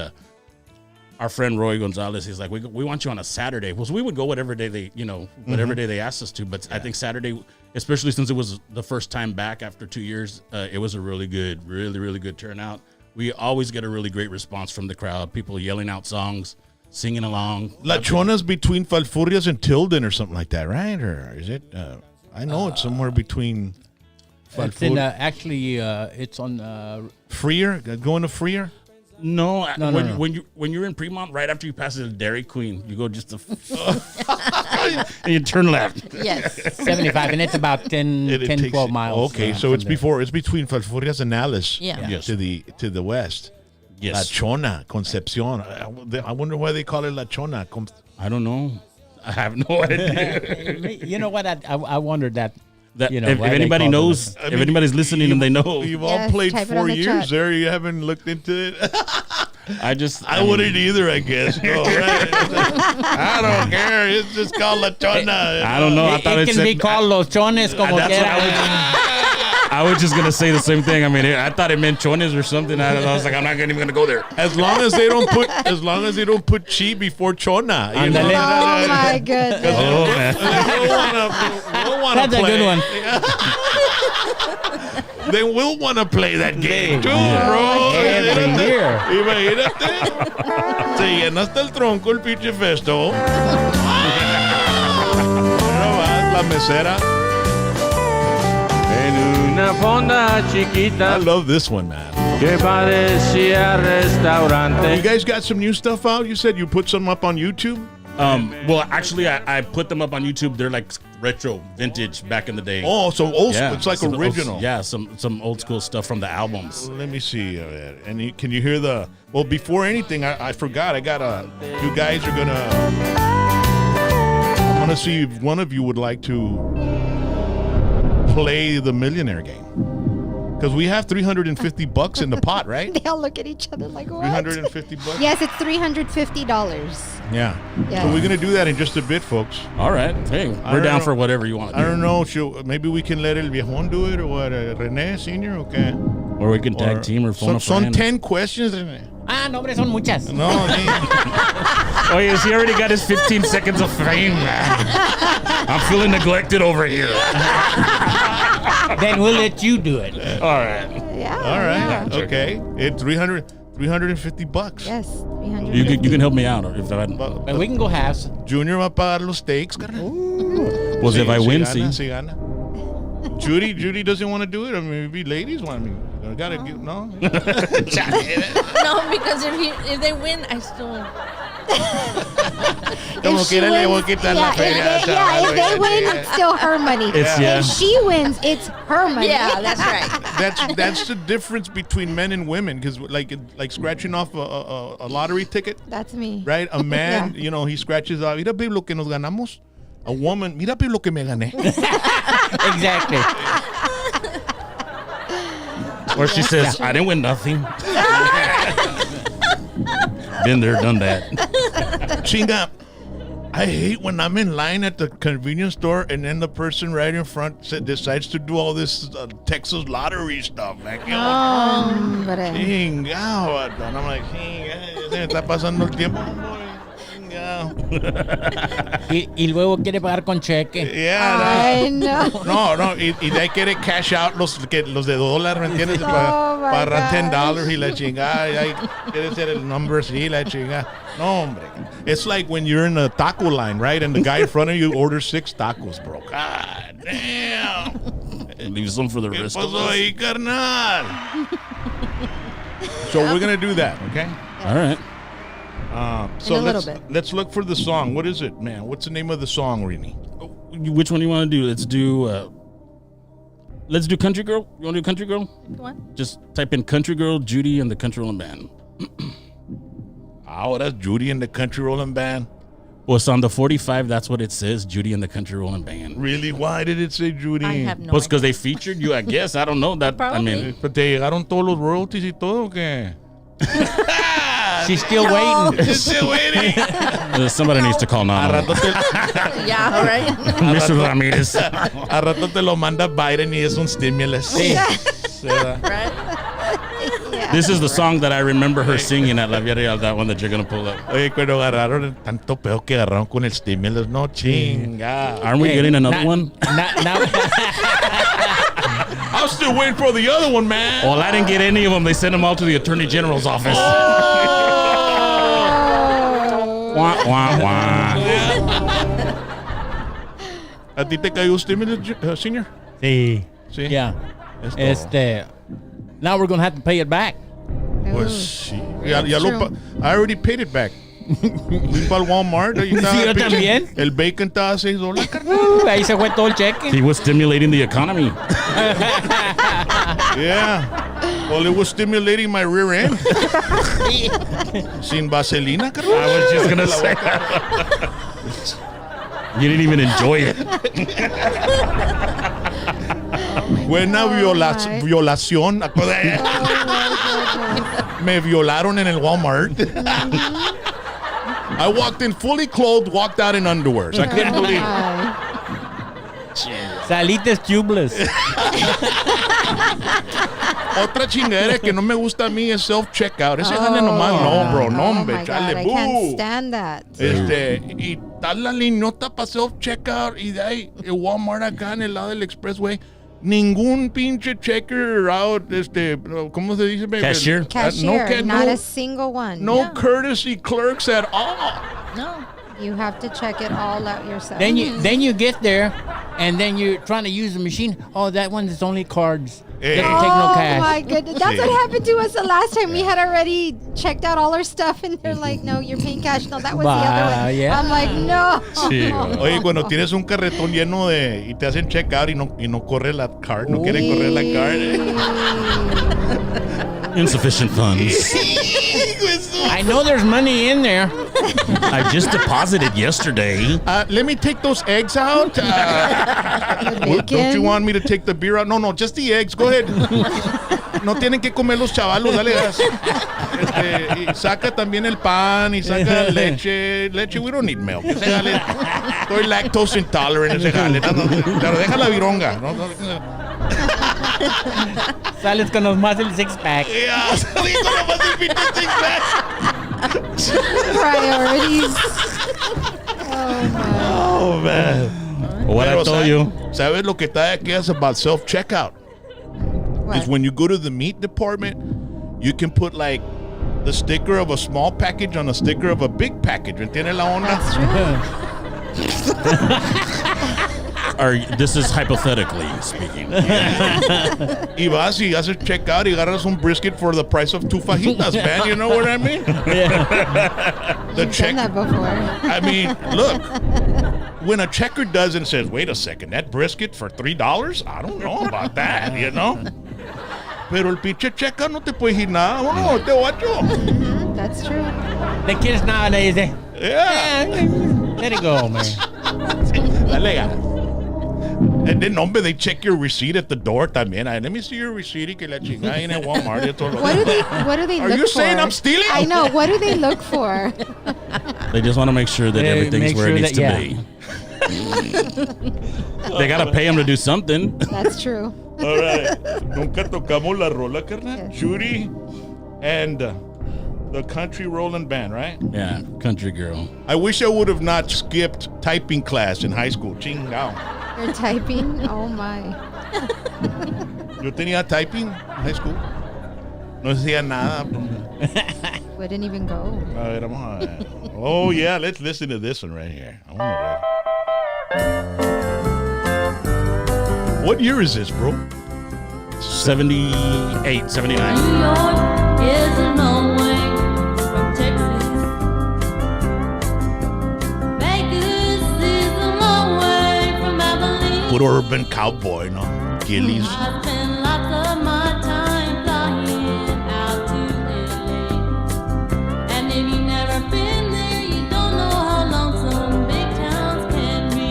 our friend Roy Gonzalez, he's like, we want you on a Saturday. Well, so we would go whatever day they asked us to. But I think Saturday, especially since it was the first time back after 2 years, it was a really good turnout. We always get a really great response from the crowd. People yelling out songs, singing along. La Chona's between Falfurrias and Tilden or something like that, right? Or is it? I know it's somewhere between. It's in, actually, it's on Freer. Going to Freer. No. When you're in Fremont, right after you pass the Dairy Queen, you go just and you turn left. Yes. 75, and it's about 12 miles. Okay, so it's between Falfurrias and Alice. Yeah. Yes. To the west. Yes. La Chona, Concepcion. I wonder why they call it La Chona. I don't know. I have no idea. You know what? I wondered that. That you know, if anybody knows, if anybody's listening and they know, you've all played type it 4 on the years chat. there. You haven't looked into it. I wouldn't either, I guess. No, right? I don't care. It's just called La Chona. I don't know. I thought it can be called Los Chones como That's what quiera. I was just gonna say the same thing. I mean, I thought it meant chones or something. I was like, I'm not even gonna go there. As long as they don't put chi before Chona. You know? Oh my goodness. Oh man, we'll wanna That's play. a good one. They will want to play that game too, Yeah. bro. Every year. Imagínate. Se llena hasta el tronco el pinche festo. La mesera. En una fonda chiquita I love this one, man. que parecía restaurante. You guys got some new stuff out? You said you put some up on YouTube? Well, actually, I put them up on YouTube. They're like retro, vintage, back in the day. Oh, so old Yeah, it's like some original. some old school stuff from the albums. Let me see. And can you hear the... Well, before anything, I forgot. You guys are going to... I want to see if one of you would like to play the Millionaire game. Because we have $350 in the pot, right? They all look at each other like, what? $350? Yes, it's $350. Yeah. Yeah. So we're going to do that in just a bit, folks. All right, hey, I we're don't down know. for whatever you want to I do. don't know. Maybe we can let El Viejon do it or what? René Sr. Okay. Or we can tag team or phone a Son friend. 10 questions, René. Ah, no, hombre, son muchas. No, Oh yes, he already got his 15 seconds of fame, man. I'm feeling neglected over here. Then we'll let you do it. All right. Yeah. all right. yeah. Okay. It's $350. Yes, 300. You can help me out if I But we can go halves. Junior va a pagar los steaks, carnal. was if I win. gana, See, si gana. Judy doesn't want to do it. I mean, maybe ladies want me. I gotta get no. No, because if they win, I still. Como If she quiera le voy a wins- quitar la feria. if they win, it's still her money. yeah. If she wins, it's her money. Yeah, that's right. That's the difference between men and women, because like scratching off a lottery ticket, That's me. right? A man, Yeah. you know, he scratches out. Mira, babe, lo que nos ganamos. A woman, mira, babe, lo que me gané. Exactly. or she says, I didn't win nothing. Been there, done that. Chinga. I hate when I'm in line at the convenience store and then the person right in front decides to do all this Texas lottery stuff. Like, Hombre. chingao. And I'm like, chinga, se me está pasando el tiempo. Chingao. Y luego quiere pagar con cheque. Yeah. I know. No, y de ahí quiere cash out los de dólar, ¿me entiendes? Oh, my Para $10 gosh. y la chingada. Y ahí quiere ser el number, sí, la chingada. No, hombre. It's like when you're in a taco line, right? And the guy in front of you orders 6 tacos, bro. God damn. Leave some for the ¿Qué rest of pasó us. ahí, carnal? So we're going to do that, okay? All right. So a little let's bit. let's look for the song. What is it, man? What's the name of the song, Rini? Which one do you want to do? Let's do Country Girl. You want to do Country Girl? What? Just type in Country Girl, Judy, and the Country Rollin' Band. Oh, that's Judy and the Country Rollin' Band. Well, it's on the 45. That's what it says, Judy and the Country Rollin' Band. Really? Why did it say Judy? I have no. Well, it's idea. because they featured you, I guess. I don't know that. I mean, Pero te llegaron todos los royalties y todo, ¿o qué? She's still waiting. Still waiting. somebody needs to call A 911. rato te, Yeah, all right. Mr. Ramirez. a rato te lo manda Biden y es un stimulus. Sí. ¿Verdad? Right. This is the song that I remember her singing at La Villa, that one that you're going to pull up. Oye, cuando agarraron el tanto pedo que agarraron con el stimulus, no chinga. Aren't we getting another one? Now, I'm still waiting for the other one, man. Well, I didn't get any of them. They sent them all to the Attorney General's office. Wah, wah, wah. ¿A ti te cayó stimulus, senior? sí. Sí. Yeah. Es todo. Now we're going to have to pay it back. Pues sí. Ya I already paid it back. Fui para el Walmart. Ahí estaba Sí, yo el pinche- también. El bacon estaba a $6, carnal. Ahí se fue todo el cheque. He was stimulating the economy. Yeah. Well, it was stimulating my rear end. Sin vaselina, carnal. I was just going to say You didn't even enjoy it. Buena violación. Me violaron en el Walmart. I walked in fully clothed, walked out in underwears. I couldn't believe it. Salites tubeless. Otra chingadera que no me gusta a mí es self-checkout. Ese jale nomás no, bro. No, Oh hombre. my God, Chale, I boo. can't stand that. Y tal la liñota para self-checkout. Y de ahí, el Walmart acá en el lado del Expressway. Ningún pinche checker out, ¿cómo se dice? Cashier? Cashier, not a single one. No courtesy clerks at all. No. You have to check it all out yourself. Then you get there, and then you're trying to use the machine. Oh, that one is only cards. They don't take no cash. Oh my goodness. That's what happened to us the last time. We had already checked out all our stuff and they're like, no, you're paying cash. No, that was the other one. Yeah. I'm like, no. Sí. Oye, cuando tienes un carretón lleno y te hacen check out y no corre la card, no quiere correr la card. Insufficient funds. I know there's money in there. I just deposited yesterday. Let me take those eggs out. Don't you want me to take the beer out? No, just the eggs. Go ahead. No tienen que comer los chavalos, dale gas. Y saca también el pan y saca leche. Leche, we don't need milk. Ese jale, estoy lactose intolerant ese jale. Pero deja la vironga. Sales con nomás el six pack. Yeah, salí con nomás el pinche six pack. Priorities. Oh, man. What I told you. ¿Sabes lo que está aquí es about self-checkout? What? Is when you go to the meat department, you can put like the sticker of a small package on a sticker of a big package. ¿Entiendes la onda? That's true. This is hypothetically speaking. Y vas y haces checkout y agarras un brisket for the price of 2 fajitas, man. You know what I mean? The Done that before. I mean, look. When a checker does and says, wait a second, that brisket for $3? I don't know about that, you know? Pero el pinche checker no te puede decir nada. No, te guacho. That's true. The kids nowadays, Yeah. let it go, man. Dale gas. And then, hombre, they check your receipt at the door también. Let me see your receipt y que la chingada en el Walmart. What do they Are look you for? saying I'm stealing? I know. What do they look for? They just want to make sure that They everything's make where sure it needs to that- be. They got to pay him to do something. That's true. All right. Nunca tocamos la rola, carnal. Yes. Judy and the country rolling band, right? Yeah, country girl. I wish I would have not skipped typing class in high school. Chingao. You're typing? Oh my. Yo tenía typing en high school. No hacía nada. Wouldn't even go. A ver, vamos a ver. Oh, yeah, let's listen to this one right here. I wanna ver. What year is this, bro? 78, 79. New York is a long way from Texas. Vegas is a long way from Abilene. Puro urban cowboy, no? Gillies. I spend lots of my time flying out to LA. And if you've never been there, you don't know how long some big towns can be.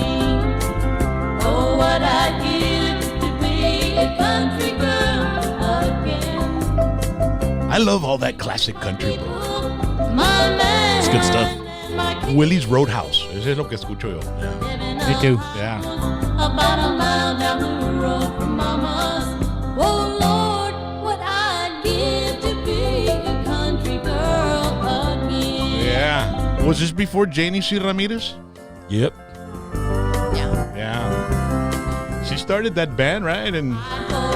Oh, what I'd give to be a country girl again. I love all that classic country, bro. It's good stuff. Willie's Roadhouse. Ese es lo que escucho yo. Me too. Yeah. About a mile down the road from Mama's. Oh Lord, what I'd give to Was this before Janie C. Ramirez? Yep. Yeah. Yeah. She started that band, right? And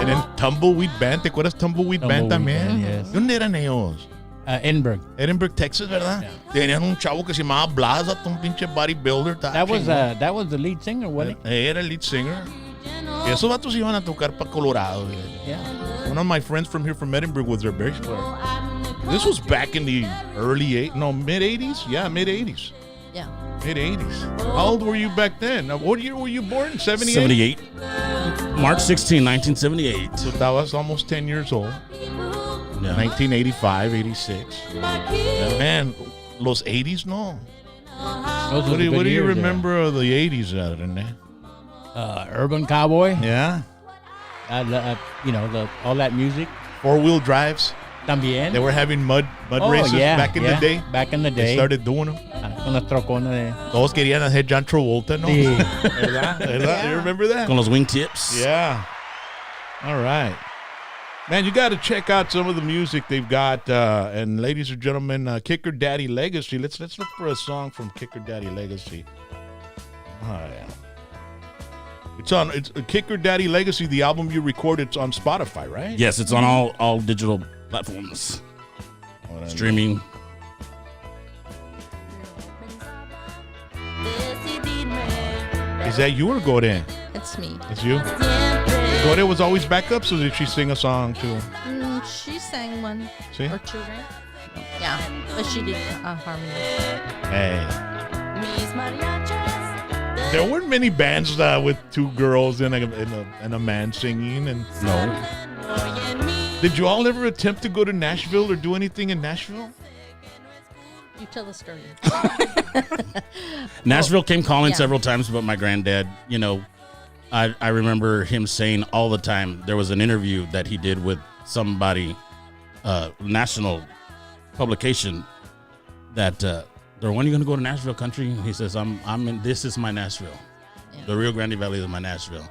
then Tumbleweed Band. ¿Te acuerdas Tumbleweed Band también? Yes. ¿Dónde eran ellos? Edinburgh, Texas, ¿verdad? Yeah. Tenían un chavo que se llamaba Blas, un pinche bodybuilder. That was the lead singer, wasn't it? Era el lead singer. Y esos vatos iban a tocar para Colorado. Yeah. One of my friends from here from Edinburgh was their bass player. This was back in the mid 80s? Yeah, mid 80s. Yeah. Mid 80s. How old were you back then? What year were you born? 78? 78. March 16, 1978. So that was almost 10 years old. Yeah. 1985, 86. Yeah, man, los 80s, no. What do you remember of the 80s, René? Urban Cowboy. Yeah. All that music. Four-wheel drives. También. They were having mud races back in the day. Back in the day. They started doing them. Con las troconas de... Todos querían hacer John Travolta, ¿no? Sí. ¿Verdad? You remember that? Con los wingtips. Yeah. All right. Man, you got to check out some of the music they've got. And ladies and gentlemen, Kicker Daddy Legacy. Let's look for a song from Kicker Daddy Legacy. Oh, yeah. It's Kicker Daddy Legacy, the album you recorded. It's on Spotify, right? Yes, it's on all digital platforms. Streaming. Is that you or Gore? It's me. It's you? Gore was always backup, so did she sing a song too? She sang one See? or two, right? Yeah, but she did harmony. Hey. There weren't many bands with two girls and a man singing. And No. Did you all ever attempt to go to Nashville or do anything in Nashville? You tell the story. Nashville came calling Yeah. several times, but my granddad, I remember him saying all the time, there was an interview that he did with somebody, national publication, that they're, when are you going to go to Nashville, country? He says, this is my Nashville. Yeah. The Rio Grande Valley is my Nashville.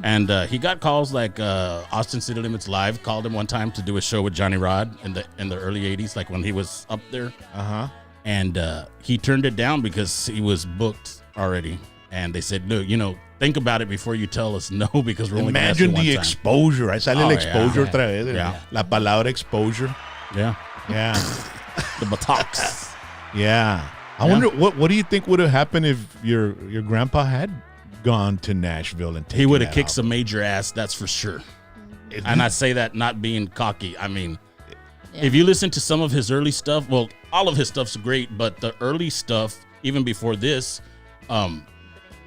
And he got calls like Austin City Limits Live called him one time to do a show with Johnny Rod in the early 80s, like when he was up there. And he turned it down because he was booked already. And they said, look, think about it before you tell us no, because we're only going to ask you Imagine one the time. exposure. I sale el exposure otra vez. Yeah. La palabra exposure. Yeah. Yeah. The buttocks. Yeah. I wonder what do you think would have happened if your grandpa had gone to Nashville and taken He would have that kicked album? some major ass, that's for sure. And I say that not being cocky. I mean, if you listen to some of his early stuff, well, all of his stuff's great, but the early stuff, even before this,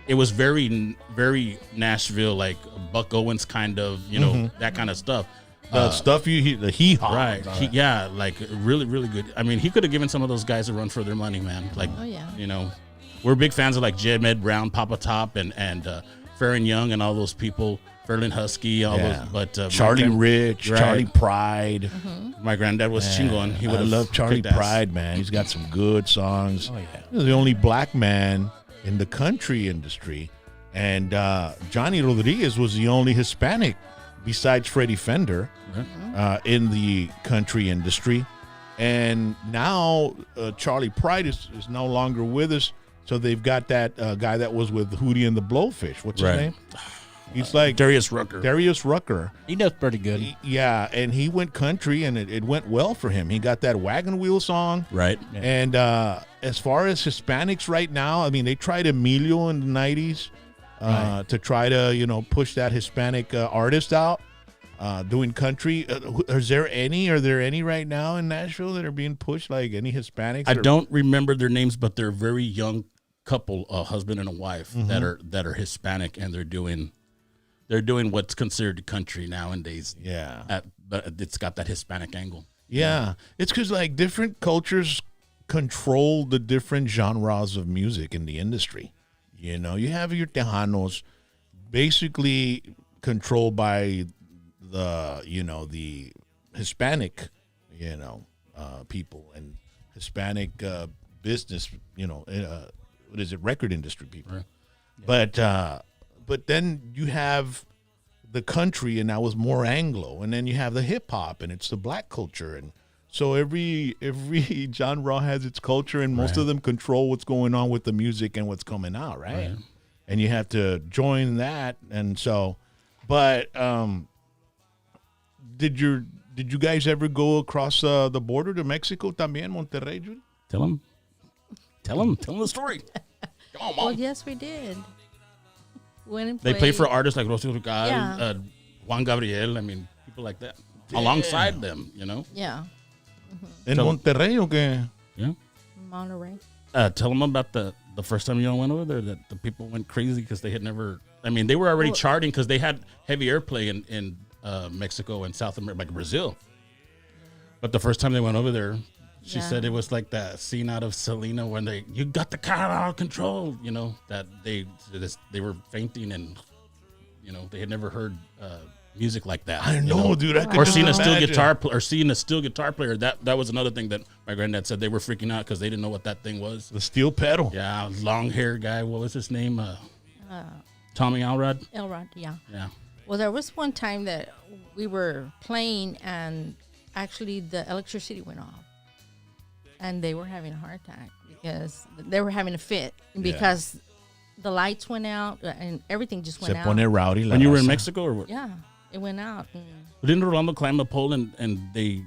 it was very, very Nashville, like Buck Owens kind of, that kind of stuff. The stuff the hee-haw. Right. Like really, really good. I mean, he could have given some of those guys a run for their money, man. Like, we're big fans of like Jed Med Brown, Papa Top, and Farron Young, and all those people. Ferlin Husky, all those. But Charlie Rich, Right. Charlie Pride. My granddad was chingon. He would I have love Charlie kicked ass. Pride, man. He's got some good songs. Oh, yeah. He's the only black man in the country industry. And Johnny Rodriguez was the only Hispanic besides Freddie Fender in the country industry. And now Charlie Pride is no longer with us. So they've got that guy that was with Hootie and the Blowfish. What's his name? He's like Darius Rucker. Darius Rucker. He does pretty good. Yeah, and he went country, and it went well for him. He got that Wagon Wheel song. Right. Yeah. And as far as Hispanics right now, I mean, they tried Emilio in the 90s to try to, push that Hispanic artist out doing country. Are there any right now in Nashville that are being pushed, like any Hispanics? I don't remember their names, but they're a very young couple, a husband and a wife, that are Hispanic, and they're doing what's considered country nowadays. Yeah. But it's got that Hispanic angle. Yeah. It's because, like, different cultures control the different genres of music in the industry. You have your Tejanos basically controlled by the Hispanic, people and Hispanic business, what is it, record industry people. Right. But then you have the country, and that was more Anglo, and then you have the hip hop, and it's the black culture, and So every genre has its culture, and most of them control what's going on with the music and what's coming out, right? And you have to join that. And so, but did you guys ever go across the border to Mexico también, Monterrey, Judy? Tell him the story. Come on, Mom. Well, yes, we did. Went and They played. play for artists like Rocío Dúrcal, Yeah. Juan Gabriel. I mean, people like that. Alongside them, you know? Yeah, En So- Monterrey, o qué? Yeah. Monterrey. Tell them about the first time you went over there, that the people went crazy because they had never. I mean, they were already charting because they had heavy airplay in Mexico and South America, like Brazil. But the first time they went over there, she said it was like that scene out of Selena when you got the car out of control. You know that they were fainting and they had never heard music like that. I know, dude. I could Or just seeing a steel imagine. guitar or seeing a steel guitar player. That was another thing that my granddad said. They were freaking out because they didn't know what that thing was. The steel pedal. Yeah, long hair guy. What was his name? Tommy Elrod. Elrod, yeah. Yeah. Well, there was one time that we were playing and actually the electricity went off. And they were having a heart attack because they were having a fit because the lights went out and everything just went Se out. pone rowdy la When you were in raza. Mexico, or what? Yeah, it went out. Didn't Rolando climb a pole and they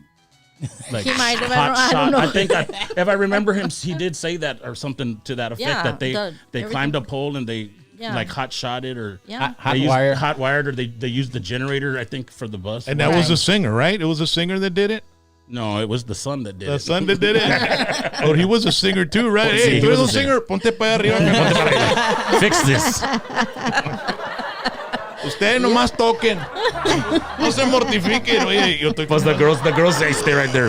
like He might have, hot I shot? don't know. I think if I remember him, he did say that or something to that effect Yeah, that they everything- climbed a pole and they Yeah. like hot shot it or Yeah. Hot they used wire. hot wired or they used the generator I think for the bus. And that was Right. a singer, right? It was a singer that did it? No, it was the son that did The it. son that did it? Oh, he was a singer too, right? Sí, Hey, he tú eres was un a singer. Ponte para arriba. Fix this. Ustedes nomás toquen. No se mortifiquen. Oye, yo estoy... Plus the girls say stay right there.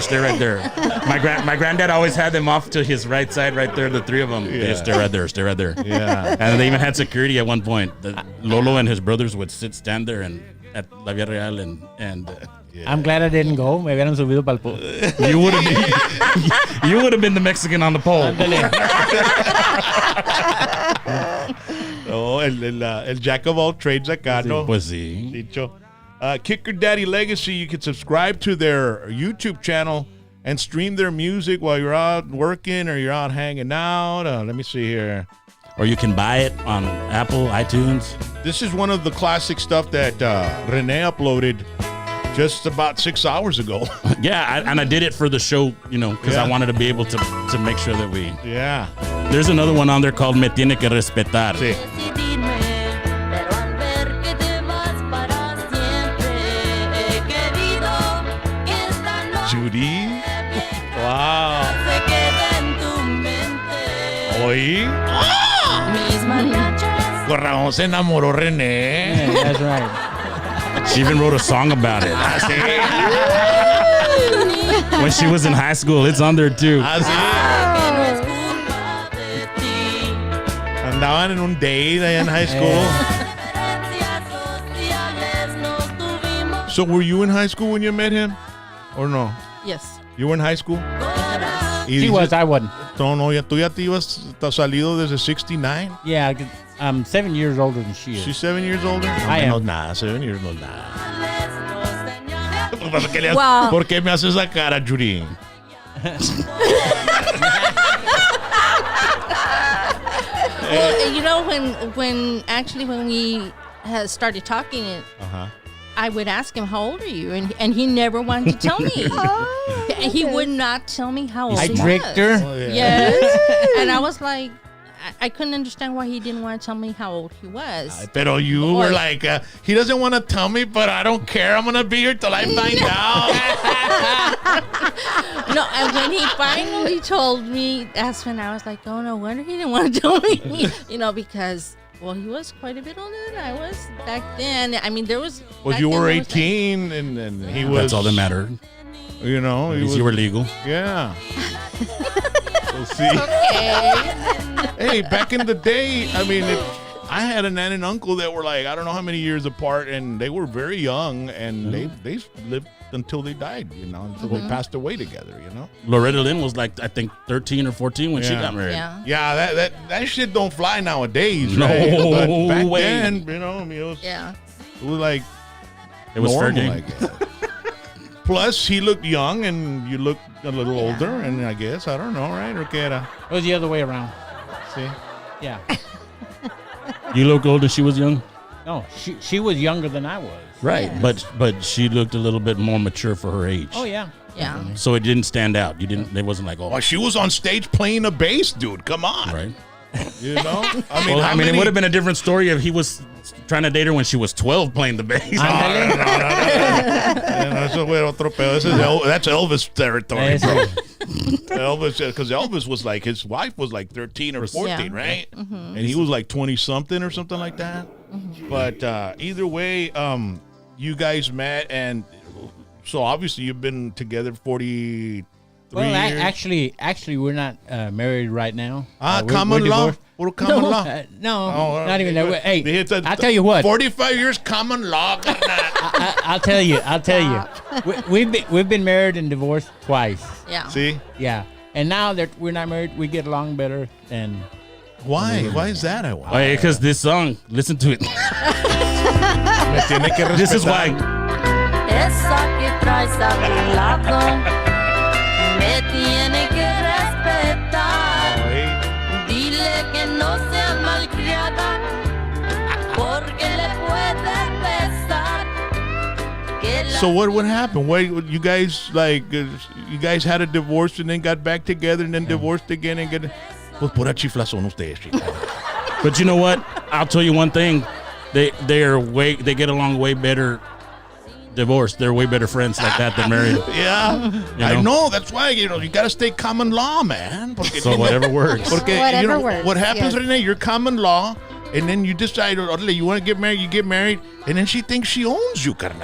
My granddad always had them off to his right side right there, the three of them. They just stay right there. Yeah. And they even had security at one point. Lolo and his brothers would stand there and at La Villa Real and I'm glad I didn't go. Me hubieran subido para el pole. you would have been the Mexican on the pole. Oh, el jack of all trades acá, ¿no? Pues sí. Dicho. Kicker Daddy Legacy, you can subscribe to their YouTube channel and stream their music while you're out working or you're out hanging out. Let me see here. Or you can buy it on Apple, iTunes. This is one of the classic stuff that Renee uploaded just about 6 hours ago. Yeah, and I did it for the show, because Yeah. I wanted to be able to make sure that we... Yeah. There's another one on there called Me Tiene Que Respetar. Sí. Decidirme, pero al ver que te vas para siempre, he querido que esta noche Judy. Wow. se quede en tu mente. Oí. Mis mariachas. Con razón se enamoró René. Yeah, that's right. She even wrote a song about it. When she was in high school, it's on there too. Así. Que no es culpa de ti. Andaban en un date allá in high school. Diferencias sociales nos tuvimos. So were you in high school when you met him? Or no? Yes. You were in high school? Y She dices, was, I wasn't. No, tú ya te ibas salido desde 69. Yeah, I'm 7 years older than she is. She's 7 years older. I No, am. nada, 7 years no es nada. Nuestros señores. ¿Por qué, Wow. ¿Por qué me haces esa cara, Judy? Well, when we had started talking, I would ask him, "How old are you?" And he never wanted to tell me. He would not tell me how old I he tricked was. her. Oh, yeah. Yes, and I was like, I couldn't understand why he didn't want to tell me how old he was. Pero you Or- were like, he doesn't want to tell me, but I don't care. I'm going to be here till I find out. No, and when he finally told me, that's when I was like, oh, no wonder he didn't want to tell me. Because, well, he was quite a bit older than I was back then. I mean, there was... Well, back you then were there was, like- 18, and he was... That's all that mattered. You know, At he least was... you were legal. Yeah. We'll see. Hey, back in the day, I mean, I had an aunt and uncle that were like, I don't know how many years apart, and they were very young, and they lived until they died, until they passed away together, Loretta Lynn was like, I think 13 or 14 when she Yeah. got married. Yeah. Yeah, that shit don't fly nowadays, No right? But back way. then, I mean, it was Yeah. like It was fair normal, game. I guess. Plus, he looked young, and you looked a little older, and I guess, I don't know, right? Or que era? It was the other way around. See? Yeah. You look old and she was young? No, she was younger than I was. Right, Yes. but she looked a little bit more mature for her age. Oh, yeah. Yeah. So it didn't stand out. You didn't. It wasn't like, oh, Well, she was on stage playing a bass, dude. Come on. right. You know? It would have been a different story if he was trying to date her when she was 12 playing the bass. Eso fue otro pedo. That's Elvis territory, bro. Elvis, because Elvis was like, his wife was like 13 or 14, right? And he was like 20-something or something like that. But either way, you guys met, and so obviously you've been together 43 years. Actually, we're not married right now. Common we're law? divorced. What common law? No, not even that. Hey, I'll tell you what. 45 years common law. I'll tell you. We've been married and divorced twice. Yeah. See? Yeah, and now that we're not married, we get along better. And Why? Why is that? I wonder. Because this song, listen to it. This is why. Esa que traes a tu lado me tiene que respetar. Dile que no sea malcriada porque le puede pesar. So what happened? Why you guys you guys had a divorce and then got back together and then divorced again and get pues pura chiflazón ustedes, chicas. But you know what? I'll tell you one thing. They get along way better divorced. They're way better friends like that than married. Yeah, I know. That's why you gotta stay common law, man. So whatever works. Whatever works, What happens, yes. Renee? You're common law, and then you decide, orale, you want to get married, you get married, and then she thinks she owns you, carnal.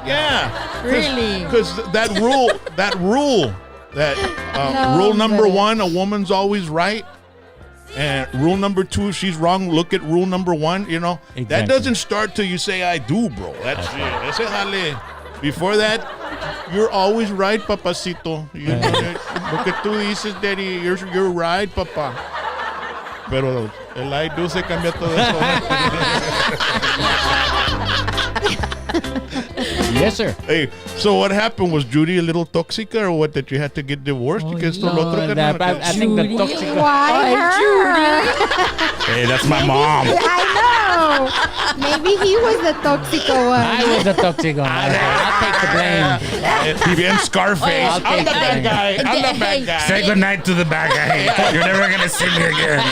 Yeah, Really? because that rule, rule number goodness. 1, a woman's always right. And rule number 2, if she's wrong, look at rule number 1. That Exactly. doesn't start till you say I do, bro. That's ese jale. Before that, you're always right, papacito. Lo que tú dices, daddy, you're right, papa. Pero el I do se cambia todo eso. yes, sir. Hey, so what happened? Was Judy a little toxica or what, that you had to get divorced because No, lo otro I think the Judy. toxic. Why her? Hey, that's my mom. I know. Maybe he was the toxico one. I was the toxic one. I'll take the blame. He bien Scarface. I'll I'm take the the bad blame. guy. I'm the bad guy. Say goodnight to the bad guy. You're never going to see me again.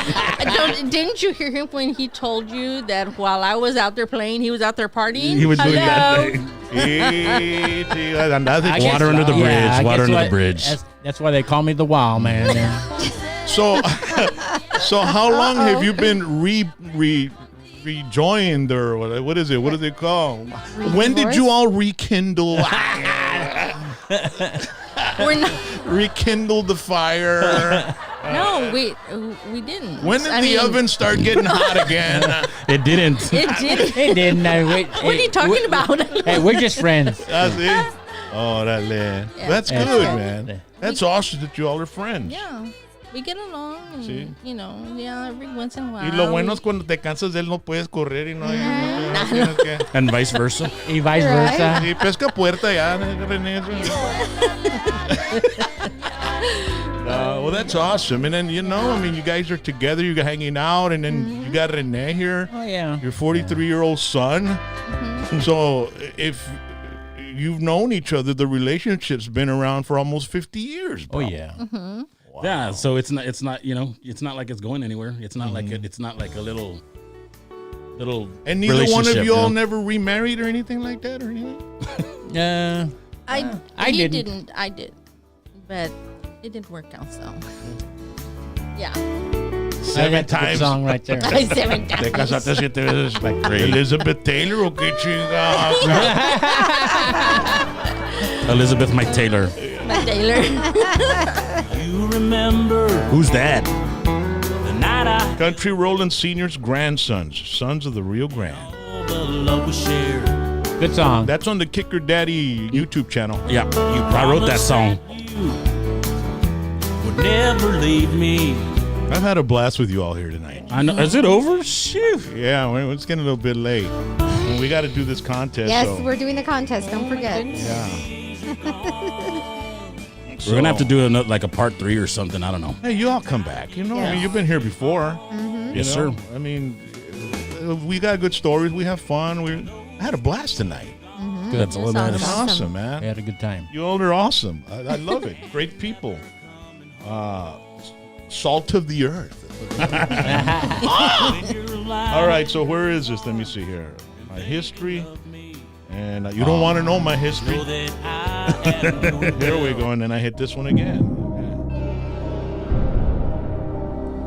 Didn't you hear him when he told you that while I was out there playing, he was out there partying? He was doing that Hello? thing. I guess- Water under the bridge. I Water guess under the what- bridge. That's why they call me the Wild Man. So how long have you been rejoined, or what is it? What is it called? When did you all rekindle? We're not. Rekindle the fire. No, we didn't. When did the oven start getting hot again? It didn't. It did. They didn't. What are you talking about? Hey, we're just friends. Oh, that's That's good, good. man. That's awesome that you all are friends. Yeah, we get along. And, Sí. every once in a while. Y lo bueno es cuando te cansas de él no puedes correr y no tienes que... And vice versa. Y vice versa. Sí, pesca puerta ya, René. Well, that's awesome. And then, you guys are together, you're hanging out, and then you got René here, Oh, yeah. your 43-year-old son. So if you've known each other, the relationship's been around for almost 50 years, bro. Oh, yeah. Wow. Yeah, so it's not it's not like it's going anywhere. It's not like it's not like a little And neither one of relationship, you all you know? never remarried or anything like that or anything? He didn't. didn't. I did, but it didn't work out. So, yeah. 7 That's a good times. song right there. 7 Te times. casaste 7 veces. Like Elizabeth Taylor o qué chingada. Elizabeth Mike Taylor. Taylor. You remember Who's that? the night I Country Rollin' Senior's grandsons, sons of the Rio Grande. all the love was shared. Good song. That's on the Kicker Daddy YouTube channel. Yeah, I wrote that song. You would never leave me. I've had a blast with you all here tonight. I know. Is it over? Shoot. Yeah, it's getting a little bit late. And we got to do this contest. Yes, so. we're doing the contest. Don't forget. Yeah. We're gonna have to do another, like a part 3 or something. I don't know. Hey, you all come back. You know, I mean, you've been here before. Yes, sir. I mean, we got good stories. We have fun. I had a blast tonight. Good. That's all that That's matters. awesome, man. We had a good time. You all are awesome. I love it. Great people. Salt of the earth. All right, so where is this? Let me see here. My history. And you don't want to know my history. Here we go. And then I hit this one again.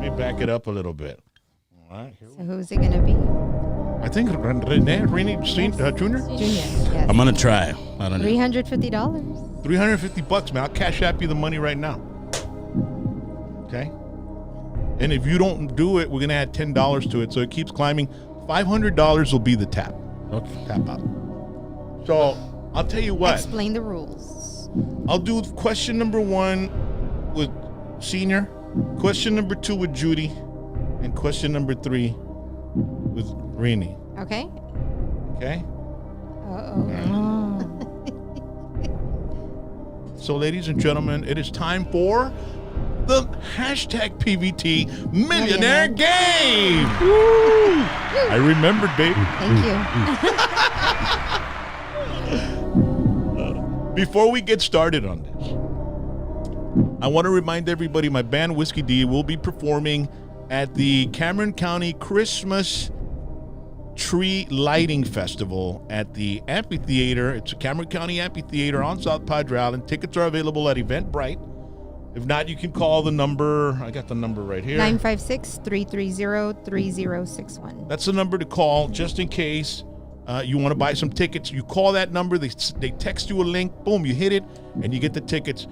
Let me back it up a little bit. All right. So who's it going to be? I think Renee Jr. Junior. Yes. I'm gonna try. I don't know. $350. $350, man. I'll cash app you the money right now. Okay? And if you don't do it, we're going to add $10 to it. So it keeps climbing. $500 will be the tap. Okay. Tap out. So I'll tell you what. Explain the rules. I'll do question number 1 with Senior, question number 2 with Judy, and question number 3 with Rini. Okay. Okay? Uh-oh. So, ladies and gentlemen, it is time for the hashtag PVT Millionaire Game. Woo! I remembered, baby. Thank you. Before we get started on this, I want to remind everybody my band Whiskey D will be performing at the Cameron County Christmas Tree Lighting Festival at the amphitheater. It's a Cameron County Amphitheater on South Padre Island. Tickets are available at Eventbrite. If not, you can call the number. I got the number right here. 956-330-3061. That's the number to call just in case you want to buy some tickets. You call that number. They text you a link. Boom, you hit it, and you get the tickets.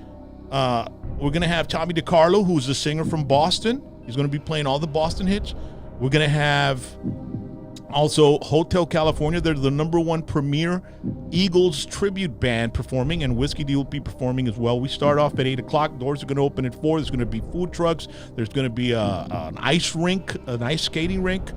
We're going to have Tommy DiCarlo, who's the singer from Boston. He's going to be playing all the Boston hits. We're going to have also Hotel California. They're the #1 premier Eagles tribute band performing, and Whiskey D will be performing as well. We start off at 8 o'clock. Doors are going to open at 4. There's going to be food trucks. There's going to be an ice rink, an ice skating rink,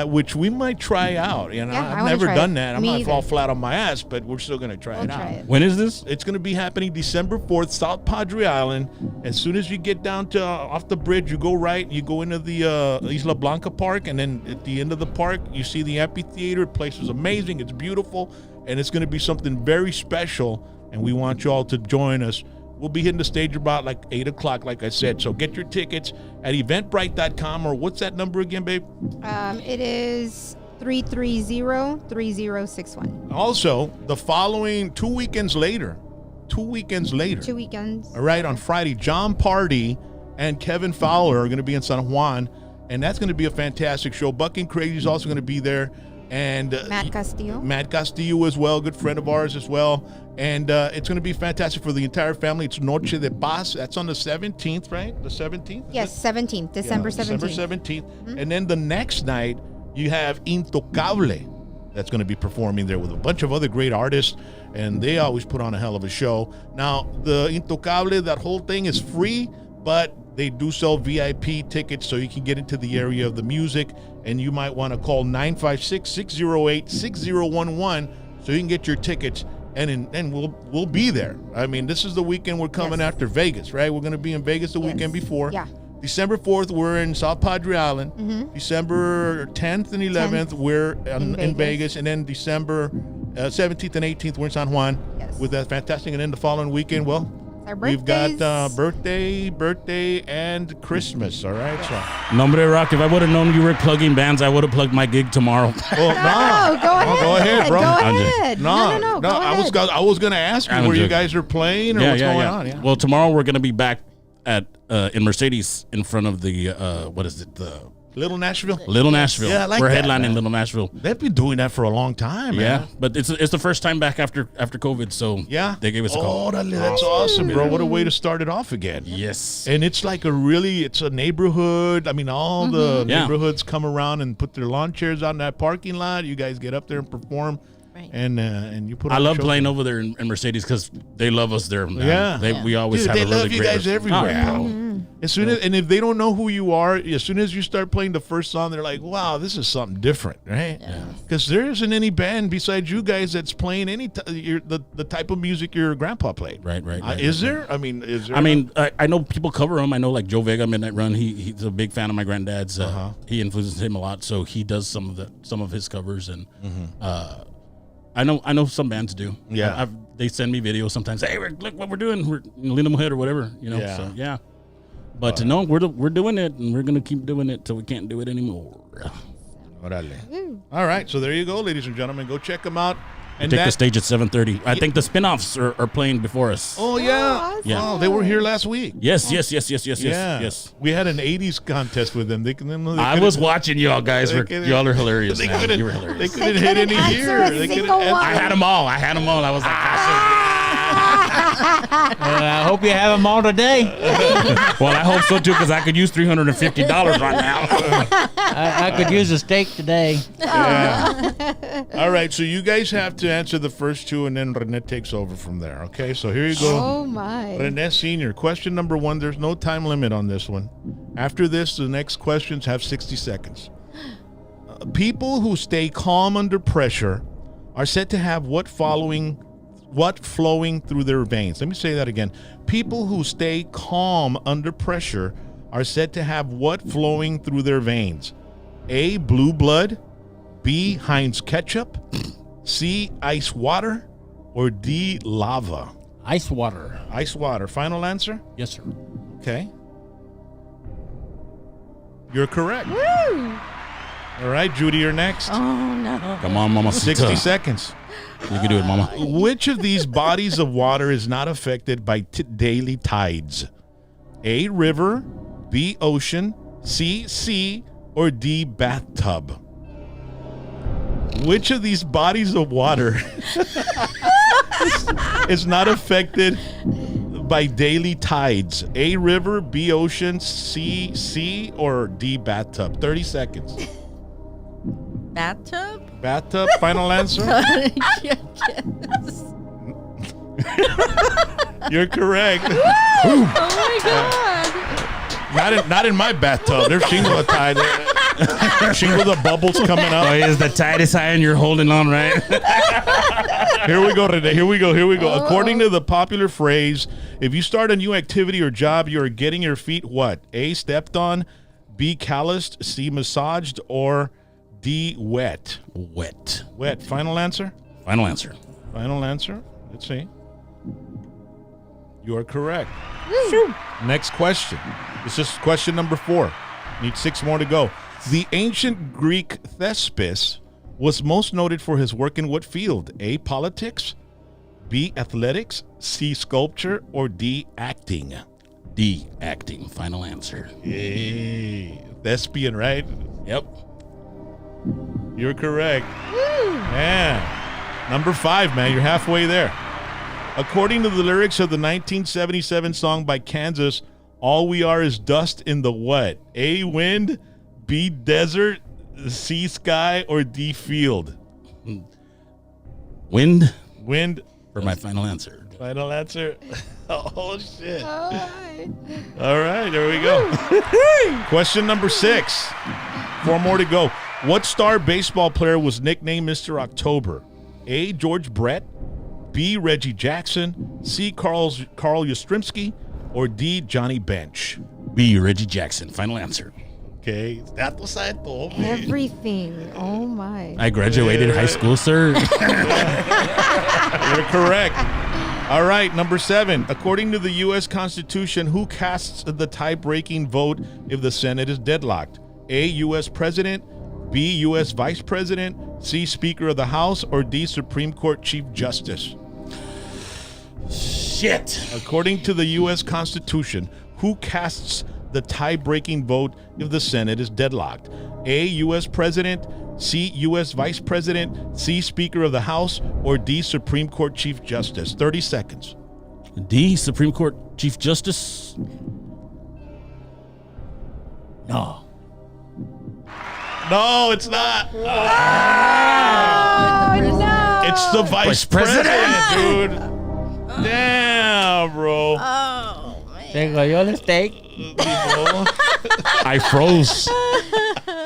which we might try out. You know, Yeah, I've never done it. that. I'm Me not either. fall flat on my ass, but we're still going to try We'll it out. try it. When is this? It's going to be happening December 4th, South Padre Island. As soon as you get down to off the bridge, you go right, you go into the Isla Blanca Park, and then at the end of the park, you see the amphitheater. The place is amazing. It's beautiful, and it's going to be something very special, and we want you all to join us. We'll be hitting the stage about like 8 o'clock, like I said. So get your tickets at eventbrite.com, or what's that number again, babe? It is 330-3061. Also, the following 2 weekends later, 2 weekends. all right, on Friday, John Party and Kevin Fowler are going to be in San Juan, and that's going to be a fantastic show. Bucking Crazy is also going to be there. And Matt Castillo. Matt Castillo as well, good friend of ours as well. And it's going to be fantastic for the entire family. It's Noche de Paz. That's on the 17th, right? The 17th? Yes, 17th, December 17th. December 17th. And then the next night, you have Intocable that's going to be performing there with a bunch of other great artists, and they always put on a hell of a show. Now, the Intocable, that whole thing is free, but they do sell VIP tickets so you can get into the area of the music, and you might want to call 956-608-6011 so you can get your tickets, and we'll be there. I mean, this is the weekend we're coming after Vegas, right? We're going to be in Vegas the weekend before. Yeah. December 4th, we're in South Padre Island. December 10th and 11th, we're in Vegas. And then December 17th and 18th, we're in San Juan with that fantastic. And then the following weekend, well, Our we've got birthdays. birthday, and Christmas, all right? So, Nombre Rock, if I would have known you were plugging bands, I would have plugged my gig tomorrow. well, No, go ahead. go ahead, bro. Go I'm just- ahead. No, Go ahead. I was going to ask you I'm where you joking. guys are playing or what's going on. Yeah. Well, tomorrow we're going to be back at in Mercedes in front of the what is it? The Little Nashville? Little Nashville. Yeah, I like we're that, headlining man. Little Nashville. They've been doing that for a long time, man. Yeah, but it's the first time back after COVID, so Yeah? they gave us a call. Oh, that's awesome, bro. What a way to start it off again. Yes. And it's like it's a neighborhood. I mean, all the Yeah. neighborhoods come around and put their lawn chairs out in that parking lot. You guys get up there and perform. Right. And you put I on a love show. playing over there in Mercedes because they love us there. Man. Yeah. We always Dude, have they a really love you great guys everywhere, Oh, yeah. bro. As soon as, and if they don't know who you are, as soon as you start playing the first song, they're like, "Wow, this is something different, right?" Because there isn't any band besides you guys that's playing the type of music your grandpa played. Right. Is there? I mean, is there? I mean, I know people cover him. I know like Joe Vega, Midnight Run. He's a big fan of my granddad's. He influences him a lot, so he does some of his covers, and I know some bands do. Yeah, they send me videos sometimes. Hey, look what we're doing. We're Linda Mohead or whatever, Yeah. So yeah. But to know we're doing it, and we're gonna keep doing it till we can't do it anymore. Orale. All right, so there you go, ladies and gentlemen. Go check them out. And Take the stage at 7:30. I think the spin-offs are playing before us. Oh yeah, awesome. Yeah. Oh, they were here last week. Yes. Yeah, Yes. We had an '80s contest with them. I was watching y'all guys. Y'all are hilarious. They Man. couldn't. You were They hilarious. couldn't hit any answer here. a They couldn't single answer- one. I had them all. I was like, I hope you have them all today. well, I hope so too, because I could use $350 right now. I could use a steak today. All right, so you guys have to answer the first two, and then Rene takes over from there. Okay, so here you go. Oh my. Rene Senior, question number 1. There's no time limit on this one. After this, the next questions have 60 seconds. People who stay calm under pressure are said to have what flowing through their veins? Let me say that again. People who stay calm under pressure are said to have what flowing through their veins? A, blue blood, B, Heinz ketchup, C, ice water, or D, lava? Ice water. Ice water. Final answer? Yes, sir. Okay. You're correct. Woo! All right, Judy, you're next. Oh no. Come on, Mama. 60 seconds. You can do it, Mama. Which of these bodies of water is not affected by daily tides? A, river, B, ocean, C, sea, or D, bathtub? Which of these bodies of water is not affected by daily tides? A, river, B, ocean, C, sea, or D, bathtub? 30 seconds. Bathtub? Bathtub, final answer? Yes. You're correct. Oh my god. Not in my bathtub. There's shingle tied. Shingle, the bubbles coming Oh, up. is the tightest iron you're holding on, right? Here we go, Rene. Here we go. According to the popular phrase, if you start a new activity or job, you are getting your feet what? A, stepped on, B, calloused, C, massaged, or D, wet? Wet. Wet. Final answer? Final answer. Final answer? Let's see. You are correct. Next question. This is question number 4. Need 6 more to go. The ancient Greek Thespis was most noted for his work in what field? A, politics, B, athletics, C, sculpture, or D, acting? D, acting. Final answer. Hey, thespian, right? Yep. You're correct. Yeah. Number 5, man. You're halfway there. According to the lyrics of the 1977 song by Kansas, all we are is dust in the what? A, wind, B, desert, C, sky, or D, field? Wind Wind. for my final answer. Final answer. Oh, shit. Oh, All right, there we go. Question number 6. 4 more to go. What star baseball player was nicknamed Mr. October? A, George Brett, B, Reggie Jackson, C, Carl Yastrzemski, or D, Johnny Bench? B, Reggie Jackson. Final answer. Okay. That was it. everything. Oh my. I graduated high school, sir. You're correct. All right, number 7. According to the U.S. Constitution, who casts the tie-breaking vote if the Senate is deadlocked? A, U.S. President, B, U.S. Vice President, C, Speaker of the House, or D, Supreme Court Chief Justice? Shit. According to the U.S. Constitution, who casts the tie-breaking vote if the Senate is deadlocked? A, U.S. President, C, U.S. Vice President, C, Speaker of the House, or D, Supreme Court Chief Justice? 30 seconds. D, Supreme Court Chief Justice. No. No, it's not. Oh no. It's the Vice President. President, dude. Damn, bro. Oh man. There go the steak. I froze.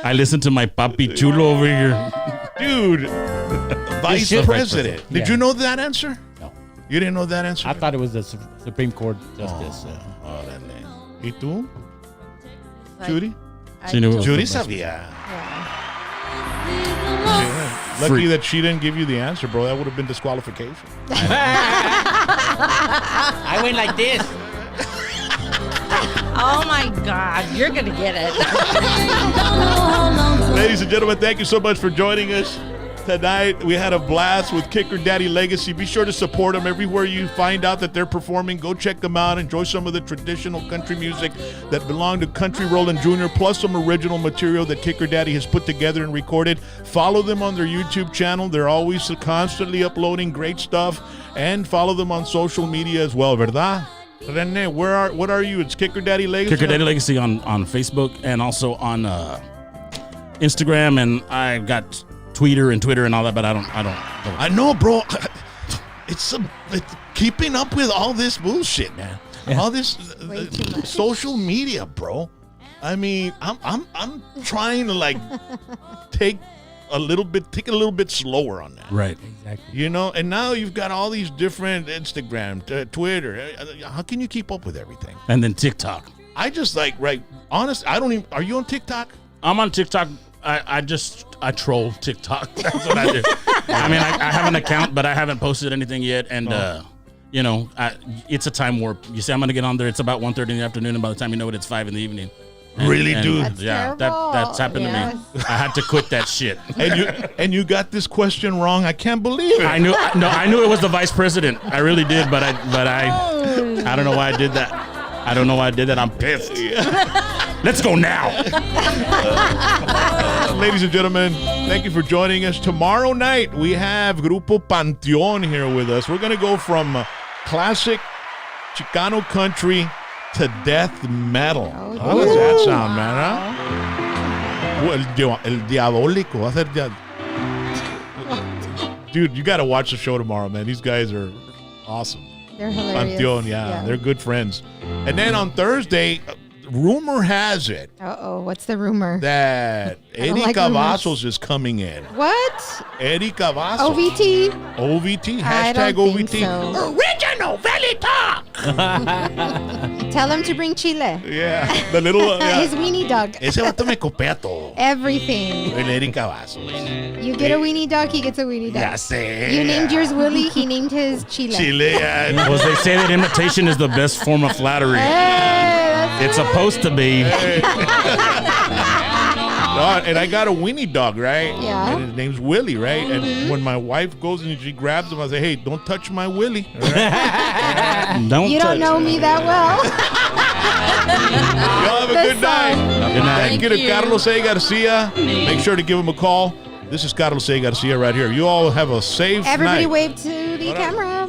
I listened to my papi chulo over here. Dude, vice president. Did you know that answer? No. You didn't know that answer? I thought it was the Supreme Court justice. ¿Y tú? Judy? She knew it was Judy the best. sabía. Lucky that she didn't give you the answer, bro. That would have been disqualification. I went like this. Oh my God, you're gonna get it. Ladies and gentlemen, thank you so much for joining us tonight. We had a blast with Kicker Daddy Legacy. Be sure to support them everywhere you find out that they're performing. Go check them out. Enjoy some of the traditional country music that belong to Country Rollin' Jr., plus some original material that Kicker Daddy has put together and recorded. Follow them on their YouTube channel. They're always constantly uploading great stuff. And follow them on social media as well, ¿verdad? Rene, what are you? It's Kicker Daddy Legacy? Kicker Daddy Legacy on Facebook and also on Instagram, and I've got Twitter and all that, but I don't. I know, bro. It's keeping up with all this bullshit, man. Yeah. All this social media, bro. I mean, I'm trying to like take it a little bit slower on that. Right. Exactly. You know, and now you've got all these different Instagram, Twitter. How can you keep up with everything? And then TikTok. I just honest, I don't even, are you on TikTok? I'm on TikTok. I troll TikTok. That's what I do. I mean, I have an account, but I haven't posted anything yet. And, you know, it's a time warp. You say I'm going to get on there. It's about 1:30 in the afternoon. And by the time you know it, it's 5 in the evening. Really, dude? That's Yeah, terrible. that's happened to me. I had to quit that shit. And you got this question wrong. I can't believe it. I knew it was the vice president. I really did, but I don't know why I did that. I don't know why I did that. I'm pissed. Let's go now. Ladies and gentlemen, thank you for joining us. Tomorrow night, we have Grupo Panteón here with us. We're going to go from classic Chicano country to death metal. How does that sound, man? Huh? El diabólico. Dude, you got to watch the show tomorrow, man. These guys are awesome. They're hilarious. Panteón, yeah, they're good friends. And then on Thursday, rumor has it what's the rumor? that Eddie Cavazos is coming in. What? Eddie Cavazos. OVT? Hashtag I don't OVT. think so. Original Valley Talk. Tell him to bring chile. Yeah, the little His weenie dog. Ese vato me copia todo. Everything. El Eddie Cavazos. You get a weenie dog, he gets a weenie dog. Ya sé. You named yours Willie, he named his chile. Chile. Well, they say that imitation is the best form of flattery. Hey, that's It's supposed to be. And I got a weenie dog, right? Yeah. And his name's Willie, right? Mm-hmm. And when my wife goes and she grabs him, I say, hey, don't touch my Willie. All right? You don't know me that well. Y'all have a good night. Good night. Thank you to Carlos A. Garcia. Make sure to give him a call. This is Carlos A. Garcia right here. You all have a safe Everybody night. wave to the camera.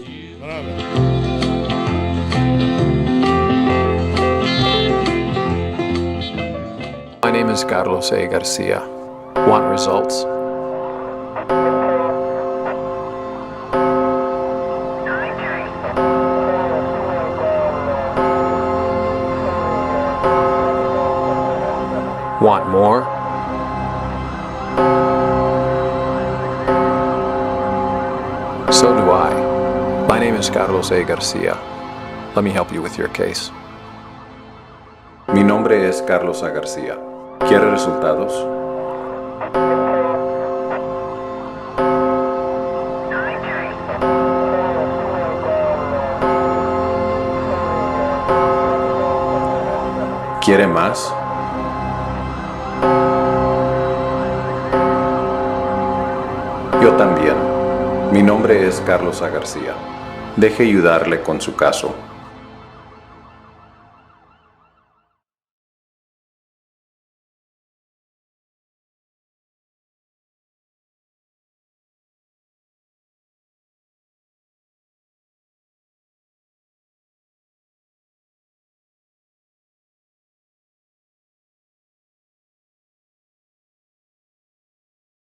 My name is Carlos A. Garcia. Want results? Want more? So do I. My name is Carlos A. Garcia. Let me help you with your case. Mi nombre es Carlos A. García. ¿Quiere resultados? ¿Quiere más? Yo también. Mi nombre es Carlos A. García. Deje ayudarle con su caso.